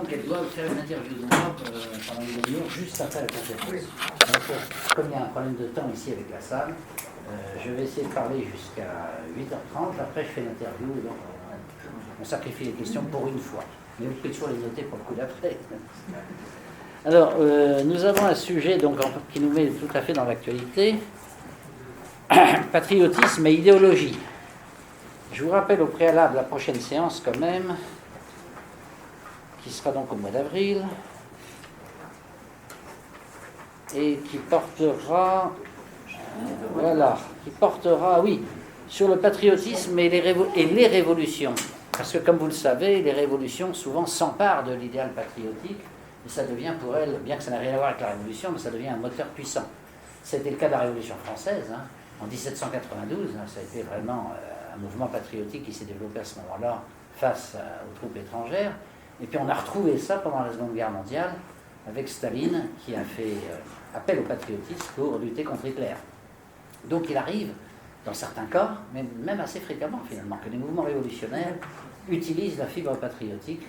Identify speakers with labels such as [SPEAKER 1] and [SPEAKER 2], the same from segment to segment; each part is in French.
[SPEAKER 1] qu'elles doivent faire une interview de moi pendant une demi-heure, juste après la conférence. Donc, comme il y a un problème de temps ici avec la salle, je vais essayer de parler jusqu'à 8h30. Après, je fais l'interview. Donc, on sacrifie les questions pour une fois. Mais vous pouvez toujours les noter pour le coup d'après. Alors, nous avons un sujet donc, qui nous met tout à fait dans l'actualité. Patriotisme et idéologie. Je vous rappelle au préalable la prochaine séance quand même, qui sera donc au mois d'avril, et qui portera, oui, sur le patriotisme et les révolutions. Parce que comme vous le savez, les révolutions souvent s'emparent de l'idéal patriotique, et ça devient pour elles, bien que ça n'a rien à voir avec la révolution, mais ça devient un moteur puissant. C'était le cas de la Révolution française, en 1792, ça a été vraiment un mouvement patriotique qui s'est développé à ce moment-là face aux troupes étrangères. Et puis on a retrouvé ça pendant la Seconde Guerre mondiale avec Staline qui a fait appel au patriotisme pour lutter contre Hitler. Donc il arrive, dans certains cas, mais même assez fréquemment finalement, que les mouvements révolutionnaires utilisent la fibre patriotique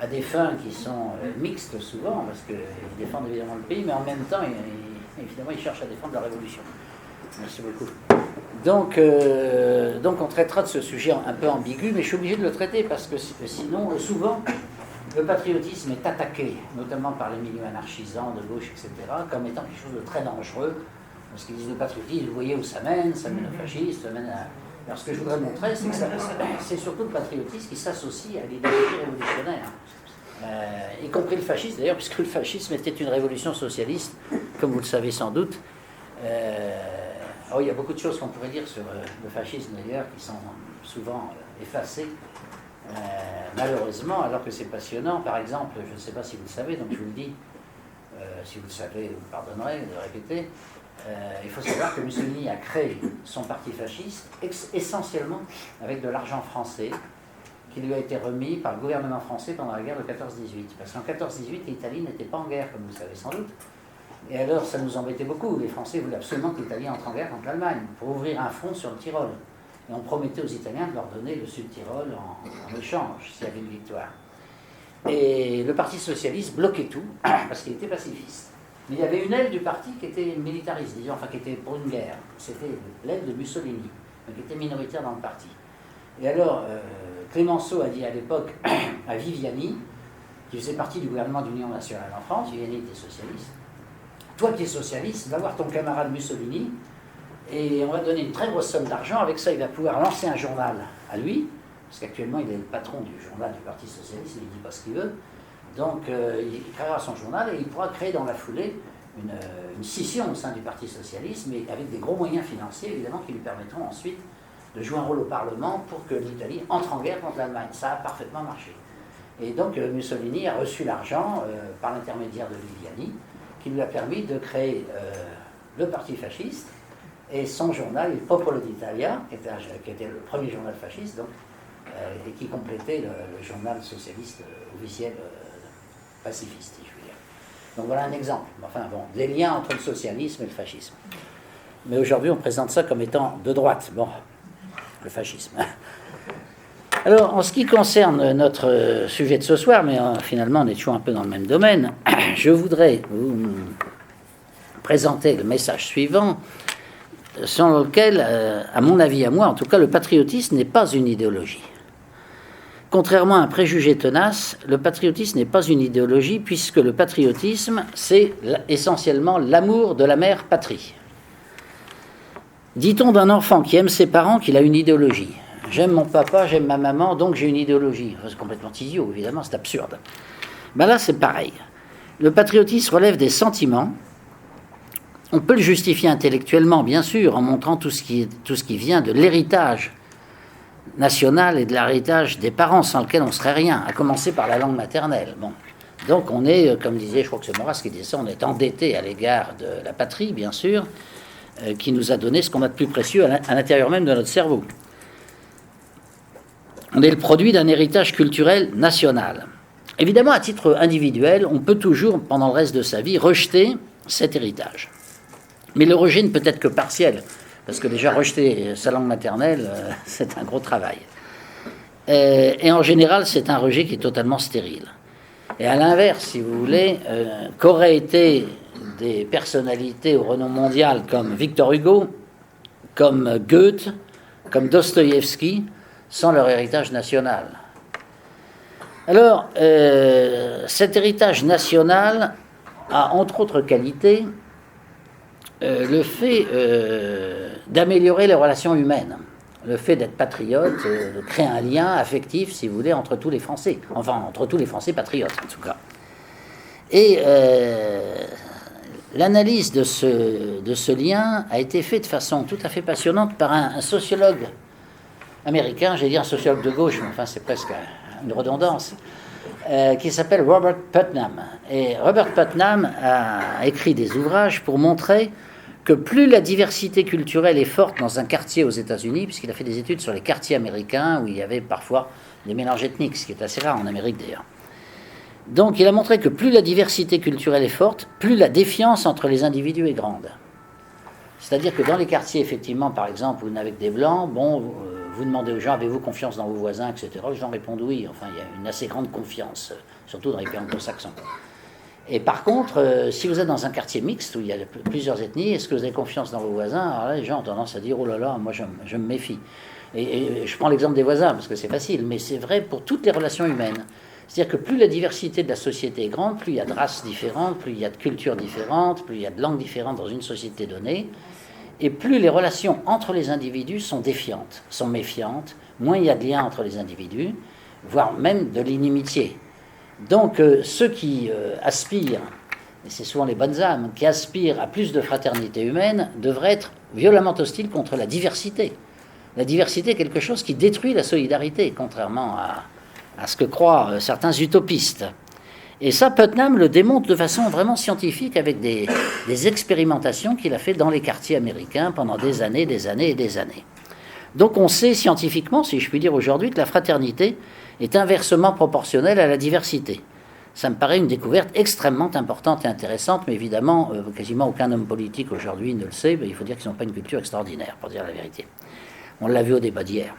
[SPEAKER 1] à des fins qui sont mixtes souvent, parce qu'ils défendent évidemment le pays, mais en même temps, évidemment, ils cherchent à défendre la révolution. Merci beaucoup. Donc on traitera de ce sujet un peu ambigu, mais je suis obligé de le traiter parce que sinon, souvent, le patriotisme est attaqué, notamment par les milieux anarchisants de gauche, etc., comme étant quelque chose de très dangereux, parce qu'ils disent le patriotisme, vous voyez où ça mène au fascisme, ça mène à... Alors ce que je voudrais montrer, c'est que c'est surtout le patriotisme qui s'associe à l'idéologie révolutionnaire, y compris le fascisme d'ailleurs, puisque le fascisme était une révolution socialiste, comme vous le savez sans doute. Il y a beaucoup de choses qu'on pourrait dire sur le fascisme d'ailleurs, qui sont souvent effacées, malheureusement, alors que c'est passionnant. Par exemple, je ne sais pas si vous le savez, donc je vous le dis, si vous le savez, vous me pardonnerez de répéter, il faut savoir que Mussolini a créé son parti fasciste essentiellement avec de l'argent français qui lui a été remis par le gouvernement français pendant la guerre de 14-18. Parce qu'en 14-18, l'Italie n'était pas en guerre, comme vous le savez sans doute. Et alors, ça nous embêtait beaucoup. Les Français voulaient absolument que l'Italie entre en guerre contre l'Allemagne pour ouvrir un front sur le Tyrol. Et on promettait aux Italiens de leur donner le Sud-Tyrol en échange, s'il y avait une victoire. Et le Parti socialiste bloquait tout, parce qu'il était pacifiste. Mais il y avait une aile du parti qui était militariste, disons, enfin qui était pour une guerre. C'était l'aile de Mussolini, mais qui était minoritaire dans le parti. Et alors, Clemenceau a dit à l'époque à Viviani, qui faisait partie du gouvernement d'Union nationale en France, Viviani était socialiste, toi qui es socialiste, va voir ton camarade Mussolini, et on va donner une très grosse somme d'argent, avec ça il va pouvoir lancer un journal à lui, parce qu'actuellement il est le patron du journal du Parti socialiste, il ne dit pas ce qu'il veut, donc il créera son journal et il pourra créer dans la foulée une scission au sein du Parti socialiste, mais avec des gros moyens financiers évidemment qui lui permettront ensuite de jouer un rôle au Parlement pour que l'Italie entre en guerre contre l'Allemagne. Ça a parfaitement marché. Et donc Mussolini a reçu l'argent par l'intermédiaire de Viviani, qui lui a permis de créer le parti fasciste et son journal, Il Popolo d'Italia, qui était le premier journal fasciste, donc, et qui complétait le journal socialiste officiel pacifiste, si je veux dire. Donc voilà un exemple. Enfin bon, les liens entre le socialisme et le fascisme. Mais aujourd'hui, on présente ça comme étant de droite. Bon, le fascisme. Alors, en ce qui concerne notre sujet de ce soir, mais finalement, on est toujours un peu dans le même domaine, je voudrais vous présenter le message suivant, selon lequel, à mon avis, à moi, en tout cas, le patriotisme n'est pas une idéologie. Contrairement à un préjugé tenace, le patriotisme n'est pas une idéologie, puisque le patriotisme, c'est essentiellement l'amour de la mère patrie. Dit-on d'un enfant qui aime ses parents qu'il a une idéologie? J'aime mon papa, j'aime ma maman, donc j'ai une idéologie. C'est complètement idiot, évidemment, c'est absurde. Ben là, c'est pareil. Le patriotisme relève des sentiments. On peut le justifier intellectuellement, bien sûr, en montrant tout ce qui vient de l'héritage national et de l'héritage des parents, sans lequel on ne serait rien, à commencer par la langue maternelle. Bon. Donc on est, comme disait, je crois que c'est Maurras qui disait ça, on est endetté à l'égard de la patrie, bien sûr, qui nous a donné ce qu'on a de plus précieux à l'intérieur même de notre cerveau. On est le produit d'un héritage culturel national. Évidemment, à titre individuel, on peut toujours, pendant le reste de sa vie, rejeter cet héritage. Mais le rejet ne peut être que partiel, parce que déjà rejeter sa langue maternelle, c'est un gros travail. Et en général, c'est un rejet qui est totalement stérile. Et à l'inverse, si vous voulez, qu'auraient été des personnalités au renom mondial comme Victor Hugo, comme Goethe, comme Dostoïevski, sans leur héritage national. Alors, cet héritage national a, entre autres qualités, le fait d'améliorer les relations humaines, le fait d'être patriote, de créer un lien affectif, si vous voulez, entre tous les Français, enfin, entre tous les Français patriotes, en tout cas. Et l'analyse de ce lien a été faite de façon tout à fait passionnante par un sociologue américain, j'ai dit un sociologue de gauche, mais enfin c'est presque une redondance, qui s'appelle Robert Putnam. Et Robert Putnam a écrit des ouvrages pour montrer que plus la diversité culturelle est forte dans un quartier aux États-Unis, puisqu'il a fait des études sur les quartiers américains où il y avait parfois des mélanges ethniques, ce qui est assez rare en Amérique d'ailleurs. Donc il a montré que plus la diversité culturelle est forte, plus la défiance entre les individus est grande. C'est-à-dire que dans les quartiers, effectivement, par exemple, où vous n'avez que des blancs, bon, vous demandez aux gens, avez-vous confiance dans vos voisins, etc. Les gens répondent oui. Enfin, il y a une assez grande confiance, surtout dans les pays anglo-saxons. Et par contre, si vous êtes dans un quartier mixte où il y a plusieurs ethnies, est-ce que vous avez confiance dans vos voisins? Alors là, les gens ont tendance à dire, oh là là, moi je me méfie. Et je prends l'exemple des voisins, parce que c'est facile, mais c'est vrai pour toutes les relations humaines. C'est-à-dire que plus la diversité de la société est grande, plus il y a de races différentes, plus il y a de cultures différentes, plus il y a de langues différentes dans une société donnée, et plus les relations entre les individus sont défiantes, sont méfiantes, moins il y a de liens entre les individus, voire même de l'inimitié. Donc ceux qui aspirent, et c'est souvent les bonnes âmes, qui aspirent à plus de fraternité humaine, devraient être violemment hostiles contre la diversité. La diversité est quelque chose qui détruit la solidarité, contrairement à ce que croient certains utopistes. Et ça, Putnam le démontre de façon vraiment scientifique avec des expérimentations qu'il a fait dans les quartiers américains pendant des années et des années. Donc on sait scientifiquement, si je puis dire aujourd'hui, que la fraternité est inversement proportionnelle à la diversité. Ça me paraît une découverte extrêmement importante et intéressante, mais évidemment, quasiment aucun homme politique aujourd'hui ne le sait, mais il faut dire qu'ils n'ont pas une culture extraordinaire, pour dire la vérité. On l'a vu au débat d'hier.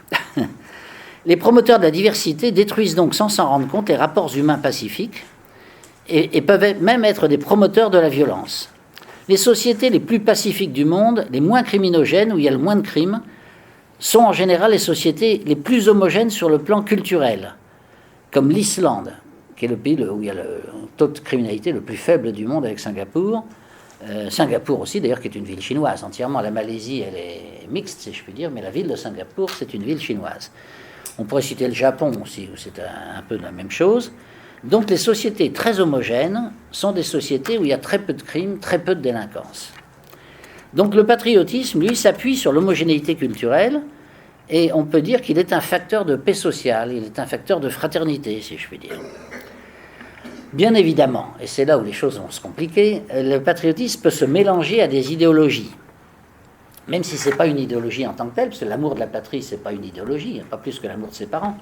[SPEAKER 1] Les promoteurs de la diversité détruisent donc sans s'en rendre compte les rapports humains pacifiques et peuvent même être des promoteurs de la violence. Les sociétés les plus pacifiques du monde, les moins criminogènes, où il y a le moins de crimes, sont en général les sociétés les plus homogènes sur le plan culturel, comme l'Islande, qui est le pays où il y a le taux de criminalité le plus faible du monde avec Singapour. Singapour aussi, d'ailleurs, qui est une ville chinoise entièrement. La Malaisie, elle est mixte, si je puis dire, mais la ville de Singapour, c'est une ville chinoise. On pourrait citer le Japon aussi, où c'est un peu la même chose. Donc les sociétés très homogènes sont des sociétés où il y a très peu de crimes, très peu de délinquance. Donc le patriotisme, lui, s'appuie sur l'homogénéité culturelle, et on peut dire qu'il est un facteur de paix sociale, il est un facteur de fraternité, si je puis dire. Bien évidemment, et c'est là où les choses vont se compliquer, le patriotisme peut se mélanger à des idéologies. Même si ce n'est pas une idéologie en tant que telle, parce que l'amour de la patrie, ce n'est pas une idéologie, pas plus que l'amour de ses parents.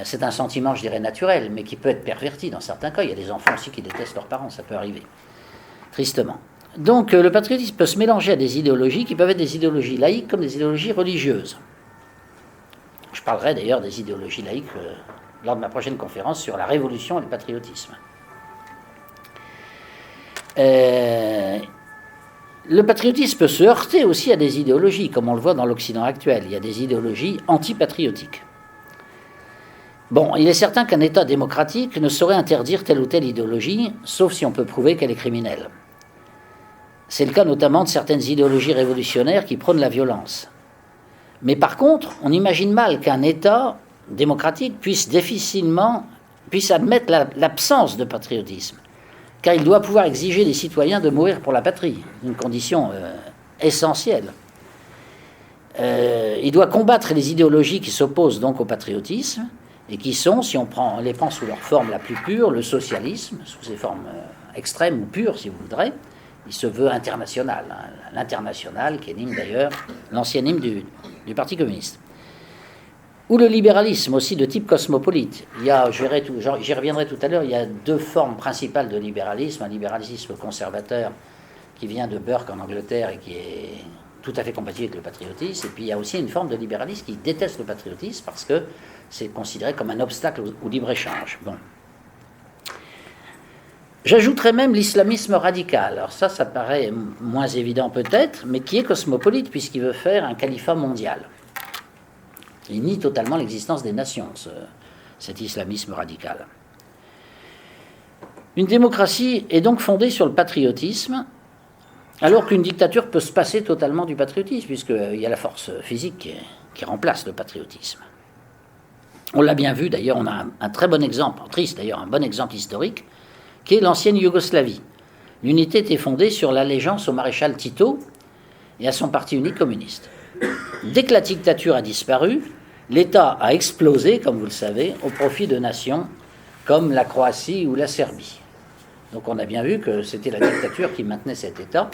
[SPEAKER 1] C'est un sentiment, je dirais, naturel, mais qui peut être perverti dans certains cas. Il y a des enfants aussi qui détestent leurs parents, ça peut arriver, tristement. Donc le patriotisme peut se mélanger à des idéologies qui peuvent être des idéologies laïques comme des idéologies religieuses. Je parlerai d'ailleurs des idéologies laïques lors de ma prochaine conférence sur la révolution et le patriotisme. Le patriotisme peut se heurter aussi à des idéologies, comme on le voit dans l'Occident actuel. Il y a des idéologies antipatriotiques. Bon, il est certain qu'un État démocratique ne saurait interdire telle ou telle idéologie, sauf si on peut prouver qu'elle est criminelle. C'est le cas notamment de certaines idéologies révolutionnaires qui prônent la violence. Mais par contre, on imagine mal qu'un État démocratique puisse admettre l'absence de patriotisme, car il doit pouvoir exiger des citoyens de mourir pour la patrie, une condition essentielle. Il doit combattre les idéologies qui s'opposent donc au patriotisme, et qui sont, si on les prend sous leur forme la plus pure, le socialisme, sous ses formes extrêmes ou pures, si vous voudrez. Il se veut international, hein, l'international, qui est l'hymne d'ailleurs, l'ancien hymne du Parti communiste. Ou le libéralisme aussi de type cosmopolite. J'y reviendrai tout à l'heure, il y a deux formes principales de libéralisme. Un libéralisme conservateur qui vient de Burke en Angleterre et qui est tout à fait compatible avec le patriotisme. Et puis il y a aussi une forme de libéralisme qui déteste le patriotisme parce que c'est considéré comme un obstacle au libre-échange. Bon. J'ajouterais même l'islamisme radical. Alors ça paraît moins évident peut-être, mais qui est cosmopolite puisqu'il veut faire un califat mondial. Il nie totalement l'existence des nations, cet islamisme radical. Une démocratie est donc fondée sur le patriotisme, alors qu'une dictature peut se passer totalement du patriotisme, puisqu'il y a la force physique qui remplace le patriotisme. On l'a bien vu, d'ailleurs, on a un très bon exemple, triste d'ailleurs, un bon exemple historique, qui est l'ancienne Yougoslavie. L'unité était fondée sur l'allégeance au maréchal Tito et à son parti unique communiste. Dès que la dictature a disparu, l'État a explosé, comme vous le savez, au profit de nations comme la Croatie ou la Serbie. Donc on a bien vu que c'était la dictature qui maintenait cet État.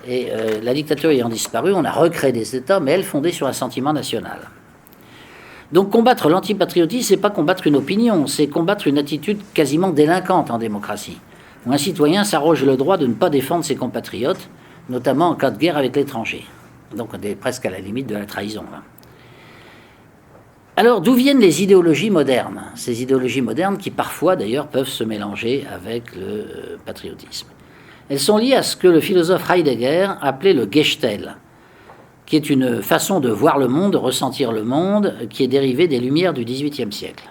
[SPEAKER 1] Et la dictature ayant disparu, on a recréé des États, mais elles fondées sur un sentiment national. Donc combattre l'antipatriotisme, c'est pas combattre une opinion, c'est combattre une attitude quasiment délinquante en démocratie, où un citoyen s'arroge le droit de ne pas défendre ses compatriotes, notamment en cas de guerre avec l'étranger. Donc on est presque à la limite de la trahison. Là. Alors d'où viennent les idéologies modernes? Ces idéologies modernes qui parfois d'ailleurs peuvent se mélanger avec le patriotisme. Elles sont liées à ce que le philosophe Heidegger appelait le Gestell, qui est une façon de voir le monde, de ressentir le monde, qui est dérivée des Lumières du XVIIIe siècle.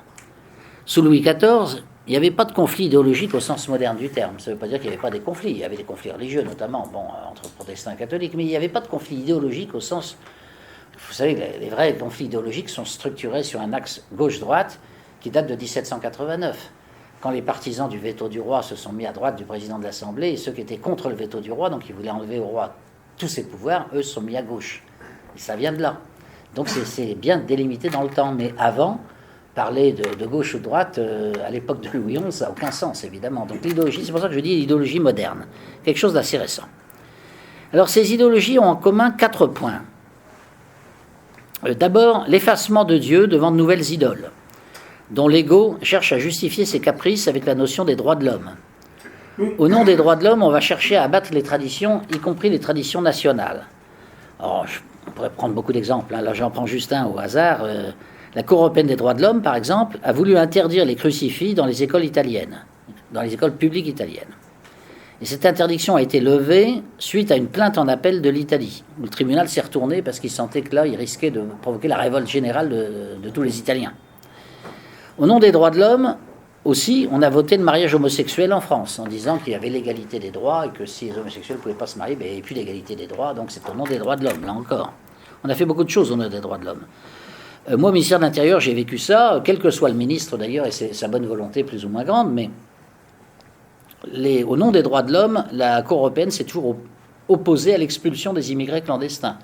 [SPEAKER 1] Sous Louis XIV, il n'y avait pas de conflit idéologique au sens moderne du terme. Ça ne veut pas dire qu'il n'y avait pas des conflits. Il y avait des conflits religieux, notamment entre protestants et catholiques, mais il n'y avait pas de conflit idéologique au sens... Vous savez, les vrais conflits idéologiques sont structurés sur un axe gauche-droite qui date de 1789. Quand les partisans du veto du roi se sont mis à droite du président de l'Assemblée, et ceux qui étaient contre le veto du roi, donc qui voulaient enlever au roi tous ses pouvoirs, eux se sont mis à gauche. Et ça vient de là. Donc c'est bien délimité dans le temps. Mais avant, parler de gauche ou de droite, à l'époque de Louis XI, ça n'a aucun sens, évidemment. Donc l'idéologie, c'est pour ça que je dis l'idéologie moderne. Quelque chose d'assez récent. Alors ces idéologies ont en commun 4 points. D'abord, l'effacement de Dieu devant de nouvelles idoles, dont l'ego cherche à justifier ses caprices avec la notion des droits de l'homme. Au nom des droits de l'homme, on va chercher à abattre les traditions, y compris les traditions nationales. Alors, on pourrait prendre beaucoup d'exemples. Là, j'en prends juste un au hasard. La Cour européenne des droits de l'homme, par exemple, a voulu interdire les crucifix dans les écoles italiennes, dans les écoles publiques italiennes. Et cette interdiction a été levée suite à une plainte en appel de l'Italie, où le tribunal s'est retourné parce qu'il sentait que là, il risquait de provoquer la révolte générale de tous les Italiens. Au nom des droits de l'homme, aussi, on a voté le mariage homosexuel en France, en disant qu'il y avait l'égalité des droits et que si les homosexuels ne pouvaient pas se marier, il n'y avait plus l'égalité des droits, donc c'est au nom des droits de l'homme, là encore. On a fait beaucoup de choses au nom des droits de l'homme. Moi, au ministère de l'Intérieur, j'ai vécu ça, quel que soit le ministre d'ailleurs, et c'est sa bonne volonté plus ou moins grande, mais au nom des droits de l'homme, la Cour européenne s'est toujours opposée à l'expulsion des immigrés clandestins.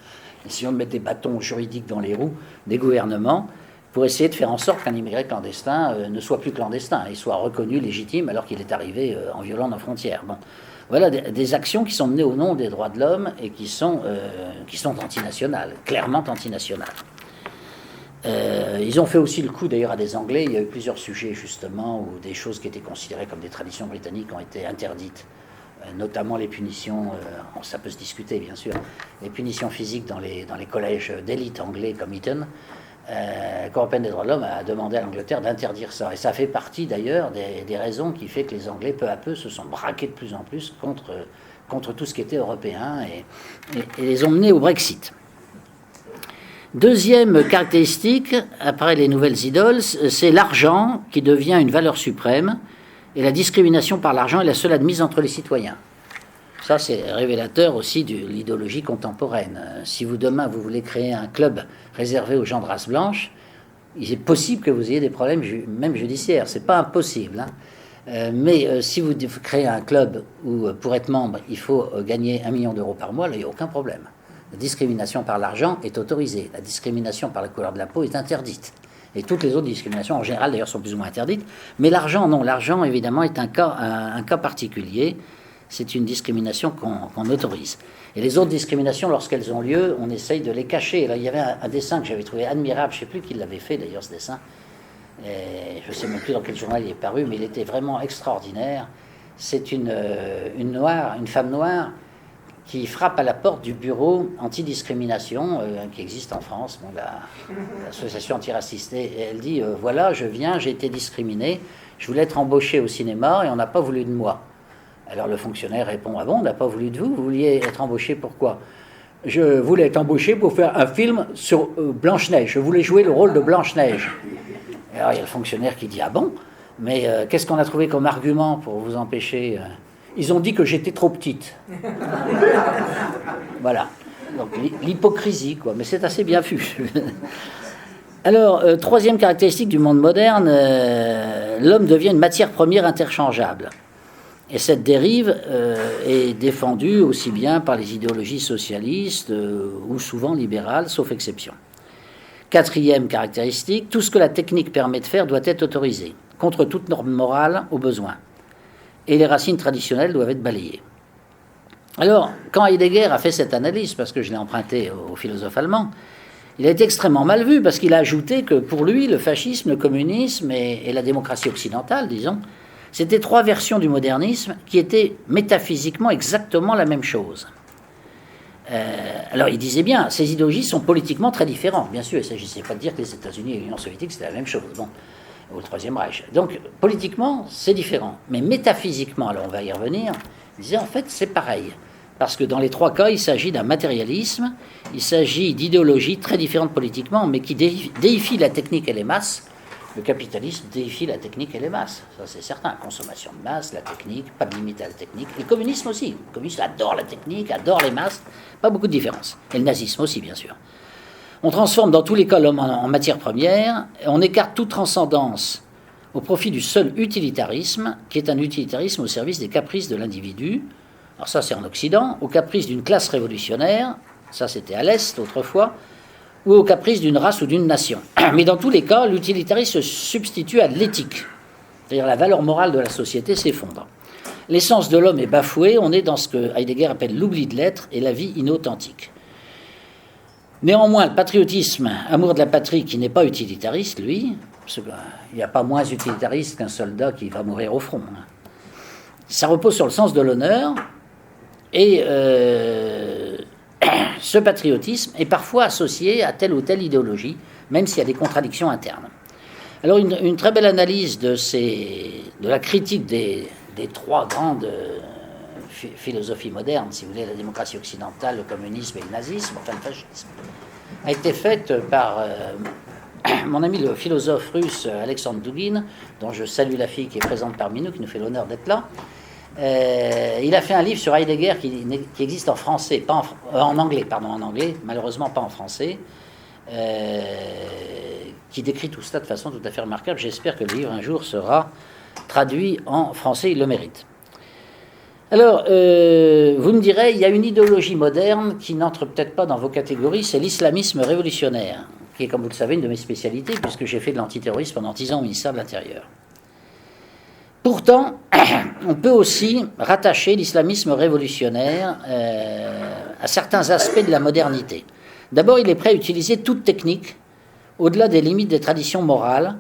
[SPEAKER 1] Essayons de mettre des bâtons juridiques dans les roues des gouvernements pour essayer de faire en sorte qu'un immigré clandestin ne soit plus clandestin et soit reconnu légitime alors qu'il est arrivé en violant nos frontières. Bon. Voilà des actions qui sont menées au nom des droits de l'homme et qui sont antinationales, clairement antinationales. Ils ont fait aussi le coup d'ailleurs à des Anglais. Il y a eu plusieurs sujets justement où des choses qui étaient considérées comme des traditions britanniques ont été interdites, notamment les punitions, ça peut se discuter bien sûr, les punitions physiques dans les collèges d'élite anglais comme Eton. La Cour européenne des droits de l'homme a demandé à l'Angleterre d'interdire ça. Et ça fait partie d'ailleurs des raisons qui fait que les Anglais peu à peu se sont braqués de plus en plus contre tout ce qui était européen et les ont menés au Brexit. Deuxième caractéristique, après les nouvelles idoles, c'est l'argent qui devient une valeur suprême et la discrimination par l'argent est la seule admise entre les citoyens. Ça, c'est révélateur aussi de l'idéologie contemporaine. Si demain, vous voulez créer un club réservé aux gens de race blanche, il est possible que vous ayez des problèmes, même judiciaires. Ce n'est pas impossible. Mais si vous créez un club où, pour être membre, il faut gagner 1 million d'euros par mois, là, il n'y a aucun problème. La discrimination par l'argent est autorisée. La discrimination par la couleur de la peau est interdite. Et toutes les autres discriminations, en général, d'ailleurs, sont plus ou moins interdites. Mais l'argent, non. L'argent, évidemment, est un cas particulier. C'est une discrimination qu'on autorise. Et les autres discriminations, lorsqu'elles ont lieu, on essaye de les cacher. Là, il y avait un dessin que j'avais trouvé admirable. Je ne sais plus qui l'avait fait, d'ailleurs, ce dessin. Et je ne sais même plus dans quel journal il est paru, mais il était vraiment extraordinaire. C'est une femme noire, qui frappe à la porte du bureau antidiscrimination qui existe en France, l'association antiraciste. Et elle dit, voilà, je viens, j'ai été discriminée, je voulais être embauchée au cinéma et on n'a pas voulu de moi. Alors le fonctionnaire répond, ah bon, on n'a pas voulu de vous, vous vouliez être embauché pourquoi? Je voulais être embauché pour faire un film sur Blanche-Neige, je voulais jouer le rôle de Blanche-Neige. Alors il y a le fonctionnaire qui dit, ah bon, mais qu'est-ce qu'on a trouvé comme argument pour vous empêcher? Ils ont dit que j'étais trop petite. Voilà, donc l'hypocrisie, quoi, mais c'est assez bien vu. Alors, troisième caractéristique du monde moderne, l'homme devient une matière première interchangeable. Et cette dérive est défendue aussi bien par les idéologies socialistes ou souvent libérales, sauf exception. Quatrième caractéristique, tout ce que la technique permet de faire doit être autorisé, contre toute norme morale au besoin. Et les racines traditionnelles doivent être balayées. Alors, quand Heidegger a fait cette analyse, parce que je l'ai emprunté au philosophe allemand, il a été extrêmement mal vu, parce qu'il a ajouté que pour lui, le fascisme, le communisme et la démocratie occidentale, disons, c'était trois versions du modernisme qui étaient métaphysiquement exactement la même chose. Alors il disait bien, ces idéologies sont politiquement très différentes. Bien sûr, il ne s'agissait pas de dire que les États-Unis et l'Union soviétique c'était la même chose, bon, ou le Troisième Reich. Donc politiquement, c'est différent. Mais métaphysiquement, alors on va y revenir, il disait en fait c'est pareil. Parce que dans les trois cas, il s'agit d'un matérialisme, il s'agit d'idéologies très différentes politiquement, mais qui déifient la technique et les masses. Le capitalisme déifie la technique et les masses, ça c'est certain. Consommation de masse, la technique, pas de limite à la technique. Le communisme aussi. Le communisme adore la technique, adore les masses, pas beaucoup de différence. Et le nazisme aussi, bien sûr. On transforme dans tous les cas l'homme en matière première, et on écarte toute transcendance au profit du seul utilitarisme, qui est un utilitarisme au service des caprices de l'individu. Alors ça c'est en Occident, aux caprices d'une classe révolutionnaire, ça c'était à l'Est autrefois, ou aux caprices d'une race ou d'une nation. Mais dans tous les cas, l'utilitarisme se substitue à l'éthique. C'est-à-dire la valeur morale de la société s'effondre. L'essence de l'homme est bafouée, on est dans ce que Heidegger appelle l'oubli de l'être et la vie inauthentique. Néanmoins, le patriotisme, amour de la patrie qui n'est pas utilitariste, lui, parce qu'il n'y a pas moins utilitariste qu'un soldat qui va mourir au front. Ça repose sur le sens de l'honneur et ce patriotisme est parfois associé à telle ou telle idéologie, même s'il y a des contradictions internes. Alors une très belle analyse de la critique des trois grandes philosophies modernes, si vous voulez, la démocratie occidentale, le communisme et le nazisme, enfin le fascisme, a été faite par mon ami le philosophe russe Alexandre Dugin, dont je salue la fille qui est présente parmi nous, qui nous fait l'honneur d'être là. Il a fait un livre sur Heidegger qui existe en français, pas en anglais, malheureusement pas en français, qui décrit tout cela de façon tout à fait remarquable. J'espère que le livre un jour sera traduit en français, il le mérite. Alors, vous me direz, il y a une idéologie moderne qui n'entre peut-être pas dans vos catégories, c'est l'islamisme révolutionnaire, qui est, comme vous le savez, une de mes spécialités, puisque j'ai fait de l'antiterrorisme pendant 10 ans au ministère de l'Intérieur. Pourtant, on peut aussi rattacher l'islamisme révolutionnaire à certains aspects de la modernité. D'abord, il est prêt à utiliser toute technique, au-delà des limites des traditions morales,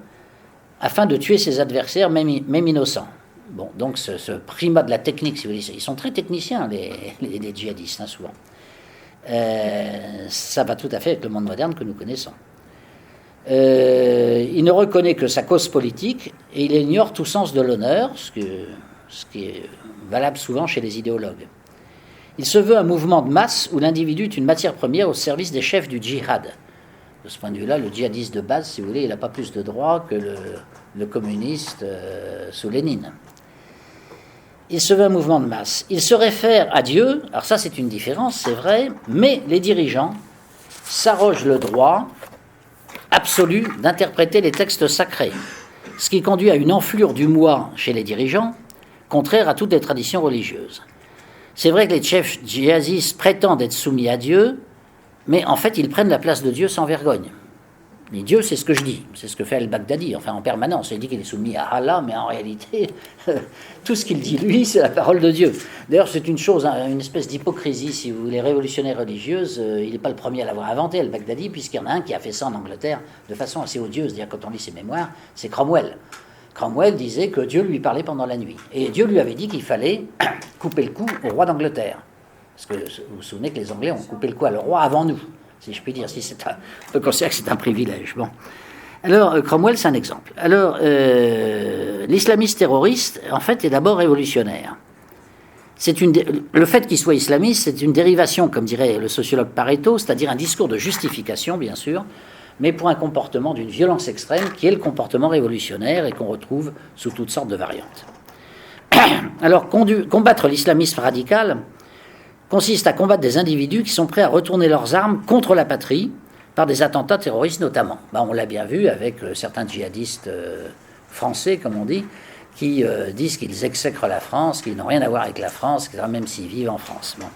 [SPEAKER 1] afin de tuer ses adversaires, même innocents. Bon, donc ce primat de la technique, si vous voulez, ils sont très techniciens, les djihadistes, hein, souvent. Ça va tout à fait avec le monde moderne que nous connaissons. Il ne reconnaît que sa cause politique et il ignore tout sens de l'honneur, ce qui est valable souvent chez les idéologues. Il se veut un mouvement de masse où l'individu est une matière première au service des chefs du djihad. De ce point de vue-là, le djihadiste de base, si vous voulez, il n'a pas plus de droits que le communiste sous Lénine. Il se veut un mouvement de masse. Il se réfère à Dieu, alors ça c'est une différence, c'est vrai, mais les dirigeants s'arrogent le droit absolu d'interpréter les textes sacrés, ce qui conduit à une enflure du moi chez les dirigeants, contraire à toutes les traditions religieuses. C'est vrai que les chefs djihadistes prétendent être soumis à Dieu, mais en fait ils prennent la place de Dieu sans vergogne. Et Dieu, c'est ce que je dis, c'est ce que fait al-Baghdadi, enfin en permanence. Il dit qu'il est soumis à Allah, mais en réalité, tout ce qu'il dit, lui, c'est la parole de Dieu. D'ailleurs, c'est une chose, une espèce d'hypocrisie, si vous voulez, révolutionnaire religieuse. Il n'est pas le premier à l'avoir inventé, al-Baghdadi, puisqu'il y en a un qui a fait ça en Angleterre de façon assez odieuse. C'est-à-dire, quand on lit ses mémoires, c'est Cromwell. Cromwell disait que Dieu lui parlait pendant la nuit. Et Dieu lui avait dit qu'il fallait couper le cou au roi d'Angleterre. Parce que vous vous souvenez que les Anglais ont coupé le cou à le roi avant nous. Si je puis dire, on peut considérer que c'est un privilège. Bon. Alors, Cromwell, c'est un exemple. Alors, l'islamiste terroriste, en fait, est d'abord révolutionnaire. le fait qu'il soit islamiste, c'est une dérivation, comme dirait le sociologue Pareto, c'est-à-dire un discours de justification, bien sûr, mais pour un comportement d'une violence extrême, qui est le comportement révolutionnaire et qu'on retrouve sous toutes sortes de variantes. Alors, combattre l'islamisme radical consiste à combattre des individus qui sont prêts à retourner leurs armes contre la patrie, par des attentats terroristes notamment. On l'a bien vu avec certains djihadistes français, comme on dit, qui disent qu'ils exècrent la France, qu'ils n'ont rien à voir avec la France, etc., même s'ils vivent en France. Bon.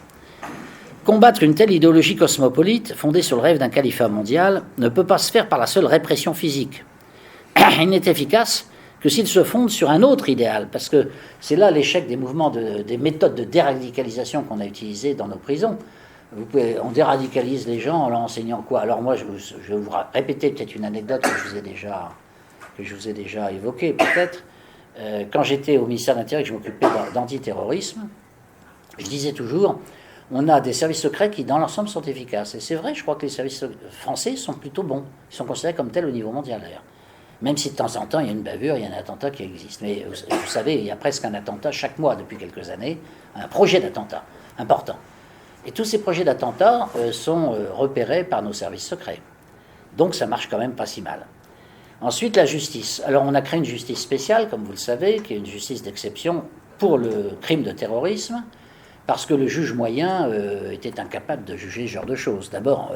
[SPEAKER 1] Combattre une telle idéologie cosmopolite, fondée sur le rêve d'un califat mondial, ne peut pas se faire par la seule répression physique. Il n'est efficace que s'il se fonde sur un autre idéal, parce que c'est là l'échec des mouvements, des méthodes de déradicalisation qu'on a utilisées dans nos prisons. On déradicalise les gens en leur enseignant quoi? Alors moi, je vais vous répéter peut-être une anecdote que je vous ai déjà évoquée, peut-être. Quand j'étais au ministère de l'Intérieur et que je m'occupais d'antiterrorisme, je disais toujours, on a des services secrets qui, dans l'ensemble, sont efficaces. Et c'est vrai, je crois que les services français sont plutôt bons. Ils sont considérés comme tels au niveau mondial, d'ailleurs. Même si de temps en temps, il y a une bavure, il y a un attentat qui existe. Mais vous savez, il y a presque un attentat chaque mois depuis quelques années, un projet d'attentat important. Et tous ces projets d'attentats sont repérés par nos services secrets. Donc ça marche quand même pas si mal. Ensuite, la justice. Alors on a créé une justice spéciale, comme vous le savez, qui est une justice d'exception pour le crime de terrorisme, parce que le juge moyen était incapable de juger ce genre de choses. D'abord,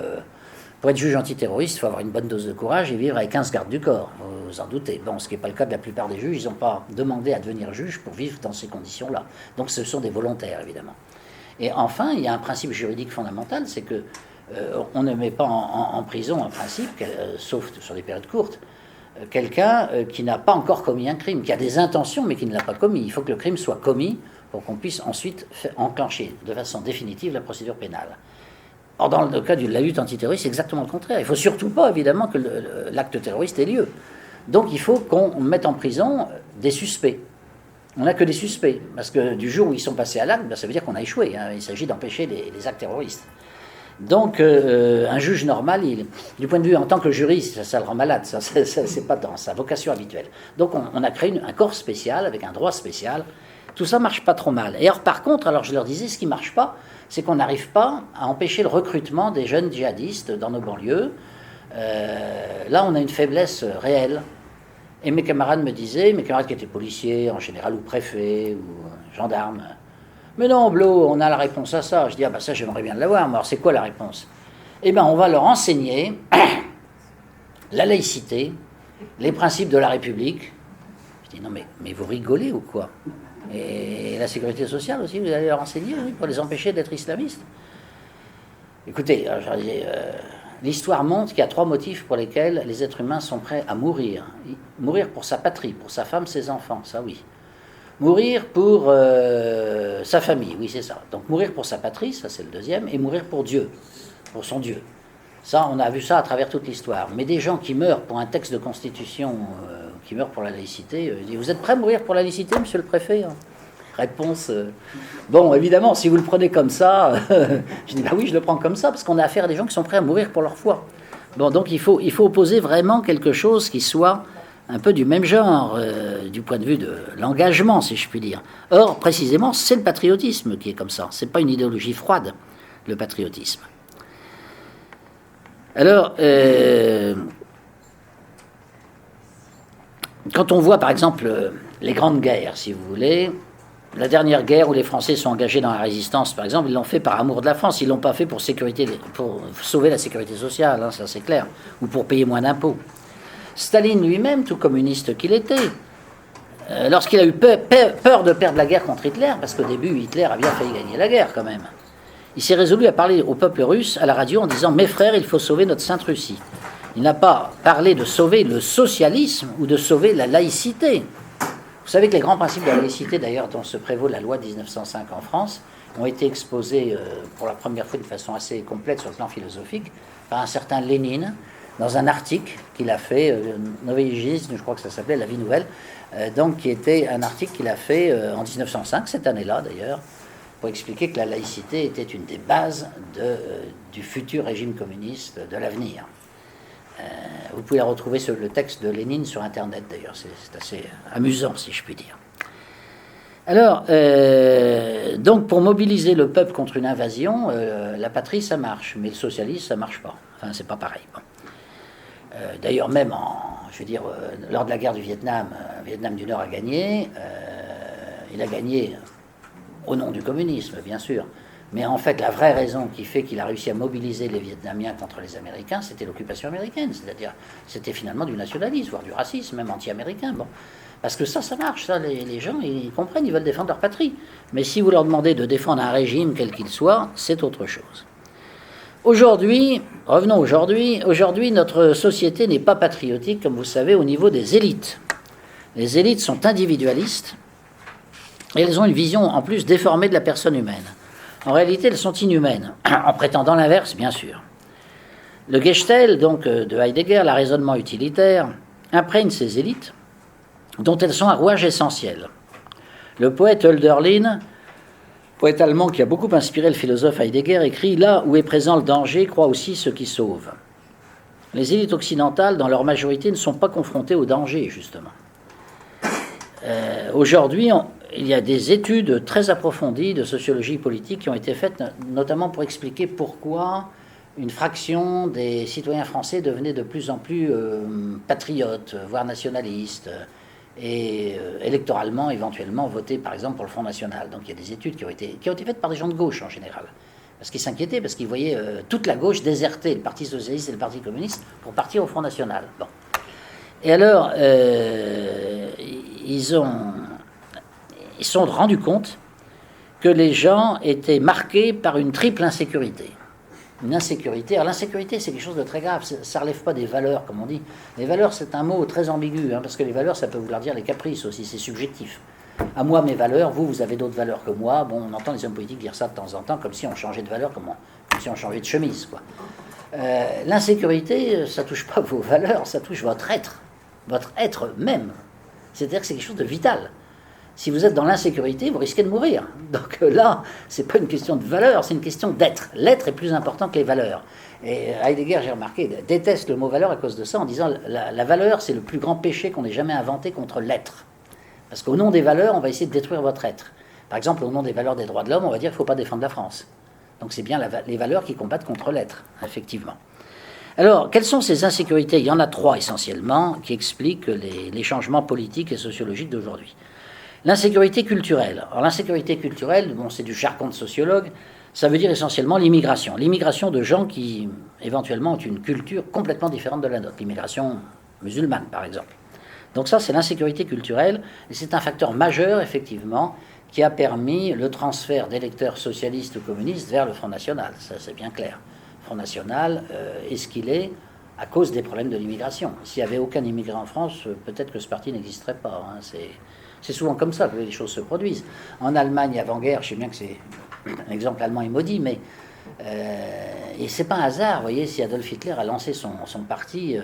[SPEAKER 1] pour être juge antiterroriste, il faut avoir une bonne dose de courage et vivre avec 15 gardes du corps, vous en doutez. Bon, ce qui n'est pas le cas de la plupart des juges, ils n'ont pas demandé à devenir juge pour vivre dans ces conditions-là. Donc ce sont des volontaires, évidemment. Et enfin, il y a un principe juridique fondamental, c'est que on ne met pas en prison, en principe, sauf sur des périodes courtes, quelqu'un qui n'a pas encore commis un crime, qui a des intentions mais qui ne l'a pas commis. Il faut que le crime soit commis pour qu'on puisse ensuite enclencher de façon définitive la procédure pénale. Or, dans le cas de la lutte antiterroriste, c'est exactement le contraire. Il ne faut surtout pas, évidemment, que l'acte terroriste ait lieu. Donc, il faut qu'on mette en prison des suspects. On n'a que des suspects, parce que du jour où ils sont passés à l'acte, ça veut dire qu'on a échoué. Il s'agit d'empêcher les actes terroristes. Donc, un juge normal, du point de vue en tant que juriste, ça le rend malade, ça c'est pas dans sa vocation habituelle. Donc, on a créé un corps spécial, avec un droit spécial. Tout ça marche pas trop mal. Et alors, par contre, alors je leur disais, ce qui marche pas, c'est qu'on n'arrive pas à empêcher le recrutement des jeunes djihadistes dans nos banlieues. Là, on a une faiblesse réelle. Et mes camarades me disaient, mes camarades qui étaient policiers en général, ou préfets, ou gendarmes, mais non, Blo, on a la réponse à ça. Je dis, ça j'aimerais bien l'avoir, mais alors c'est quoi la réponse? Eh bien, on va leur enseigner la laïcité, les principes de la République. Je dis, non, mais vous rigolez ou quoi? Et la sécurité sociale aussi, vous allez leur enseigner, oui, pour les empêcher d'être islamistes? Écoutez, l'histoire montre qu'il y a 3 motifs pour lesquels les êtres humains sont prêts à mourir. Mourir pour sa patrie, pour sa femme, ses enfants, ça oui. Mourir pour sa famille, oui c'est ça. Donc mourir pour sa patrie, ça c'est le deuxième, et mourir pour Dieu, pour son Dieu. Ça, on a vu ça à travers toute l'histoire. Mais des gens qui meurent pour un texte de constitution, qui meurent pour la laïcité, vous êtes prêts à mourir pour la laïcité, monsieur le préfet? Réponse, bon, évidemment, si vous le prenez comme ça, je dis, oui, je le prends comme ça, parce qu'on a affaire à des gens qui sont prêts à mourir pour leur foi. Bon, donc il faut opposer vraiment quelque chose qui soit un peu du même genre, du point de vue de l'engagement, si je puis dire. Or, précisément, c'est le patriotisme qui est comme ça. C'est pas une idéologie froide, le patriotisme. Alors, quand on voit, par exemple, les grandes guerres, si vous voulez, la dernière guerre où les Français sont engagés dans la résistance, par exemple, ils l'ont fait par amour de la France. Ils ne l'ont pas fait pour sauver la sécurité sociale, hein, ça c'est clair, ou pour payer moins d'impôts. Staline lui-même, tout communiste qu'il était, lorsqu'il a eu peur de perdre la guerre contre Hitler, parce qu'au début, Hitler a bien failli gagner la guerre quand même, il s'est résolu à parler au peuple russe à la radio en disant « Mes frères, il faut sauver notre Sainte Russie ». Il n'a pas parlé de sauver le socialisme ou de sauver la laïcité. Vous savez que les grands principes de la laïcité, d'ailleurs, dont se prévaut la loi de 1905 en France, ont été exposés pour la première fois de façon assez complète sur le plan philosophique par un certain Lénine, dans un article qu'il a fait, Novégisme, je crois que ça s'appelait La Vie Nouvelle, donc qui était un article qu'il a fait en 1905, cette année-là d'ailleurs, pour expliquer que la laïcité était une des bases du futur régime communiste de l'avenir. Vous pouvez retrouver le texte de Lénine sur Internet d'ailleurs, c'est assez amusant si je puis dire. Alors, donc pour mobiliser le peuple contre une invasion, la patrie ça marche, mais le socialisme ça marche pas. Enfin, c'est pas pareil. Bon. D'ailleurs, même lors de la guerre du Vietnam, Vietnam du Nord a gagné. Il a gagné au nom du communisme, bien sûr. Mais en fait, la vraie raison qui fait qu'il a réussi à mobiliser les Vietnamiens contre les Américains, c'était l'occupation américaine. C'est-à-dire, c'était finalement du nationalisme, voire du racisme, même anti-américain. Bon. Parce que ça marche. Ça, les gens, ils comprennent, ils veulent défendre leur patrie. Mais si vous leur demandez de défendre un régime, quel qu'il soit, c'est autre chose. Aujourd'hui, revenons aujourd'hui, notre société n'est pas patriotique, comme vous savez, au niveau des élites. Les élites sont individualistes et elles ont une vision en plus déformée de la personne humaine. En réalité, elles sont inhumaines, en prétendant l'inverse, bien sûr. Le Gestell, donc, de Heidegger, le raisonnement utilitaire, imprègne ces élites, dont elles sont un rouage essentiel. Le poète Hölderlin, poète allemand qui a beaucoup inspiré le philosophe Heidegger, écrit « Là où est présent le danger, croit aussi ce qui sauve ». Les élites occidentales, dans leur majorité, ne sont pas confrontées au danger, justement. Aujourd'hui, il y a des études très approfondies de sociologie politique qui ont été faites, notamment pour expliquer pourquoi une fraction des citoyens français devenait de plus en plus patriotes, voire nationalistes, et électoralement, éventuellement, voter, par exemple, pour le Front National. Donc il y a des études qui ont été faites par des gens de gauche, en général. Parce qu'ils s'inquiétaient, parce qu'ils voyaient toute la gauche déserter le Parti Socialiste et le Parti Communiste pour partir au Front National. Bon. Et alors, ils se sont rendus compte que les gens étaient marqués par une triple insécurité. Une insécurité. Alors l'insécurité, c'est quelque chose de très grave. Ça ne relève pas des valeurs, comme on dit. Les valeurs, c'est un mot très ambigu, parce que les valeurs, ça peut vouloir dire les caprices aussi, c'est subjectif. À moi, mes valeurs, vous avez d'autres valeurs que moi. Bon, on entend les hommes politiques dire ça de temps en temps, comme si on changeait de valeur, comme si on changeait de chemise, quoi. L'insécurité, ça ne touche pas vos valeurs, ça touche votre être même. C'est-à-dire que c'est quelque chose de vital. Si vous êtes dans l'insécurité, vous risquez de mourir. Donc là, ce n'est pas une question de valeur, c'est une question d'être. L'être est plus important que les valeurs. Et Heidegger, j'ai remarqué, déteste le mot valeur à cause de ça, en disant la valeur, c'est le plus grand péché qu'on ait jamais inventé contre l'être. Parce qu'au nom des valeurs, on va essayer de détruire votre être. Par exemple, au nom des valeurs des droits de l'homme, on va dire qu'il ne faut pas défendre la France. Donc c'est bien les valeurs qui combattent contre l'être, effectivement. Alors, quelles sont ces insécurités ? Il y en a trois essentiellement qui expliquent les changements politiques et sociologiques d'aujourd'hui. L'insécurité culturelle. Alors l'insécurité culturelle, bon, c'est du jargon de sociologue, ça veut dire essentiellement l'immigration. L'immigration de gens qui, éventuellement, ont une culture complètement différente de la nôtre. L'immigration musulmane, par exemple. Donc ça, c'est l'insécurité culturelle, et c'est un facteur majeur, effectivement, qui a permis le transfert d'électeurs socialistes ou communistes vers le Front National. Ça, c'est bien clair. Le Front National est ce qu'il est à cause des problèmes de l'immigration. S'il n'y avait aucun immigré en France, peut-être que ce parti n'existerait pas. C'est souvent comme ça que les choses se produisent. En Allemagne, avant-guerre, je sais bien que c'est un exemple allemand est maudit, mais et c'est pas un hasard, vous voyez, si Adolf Hitler a lancé son parti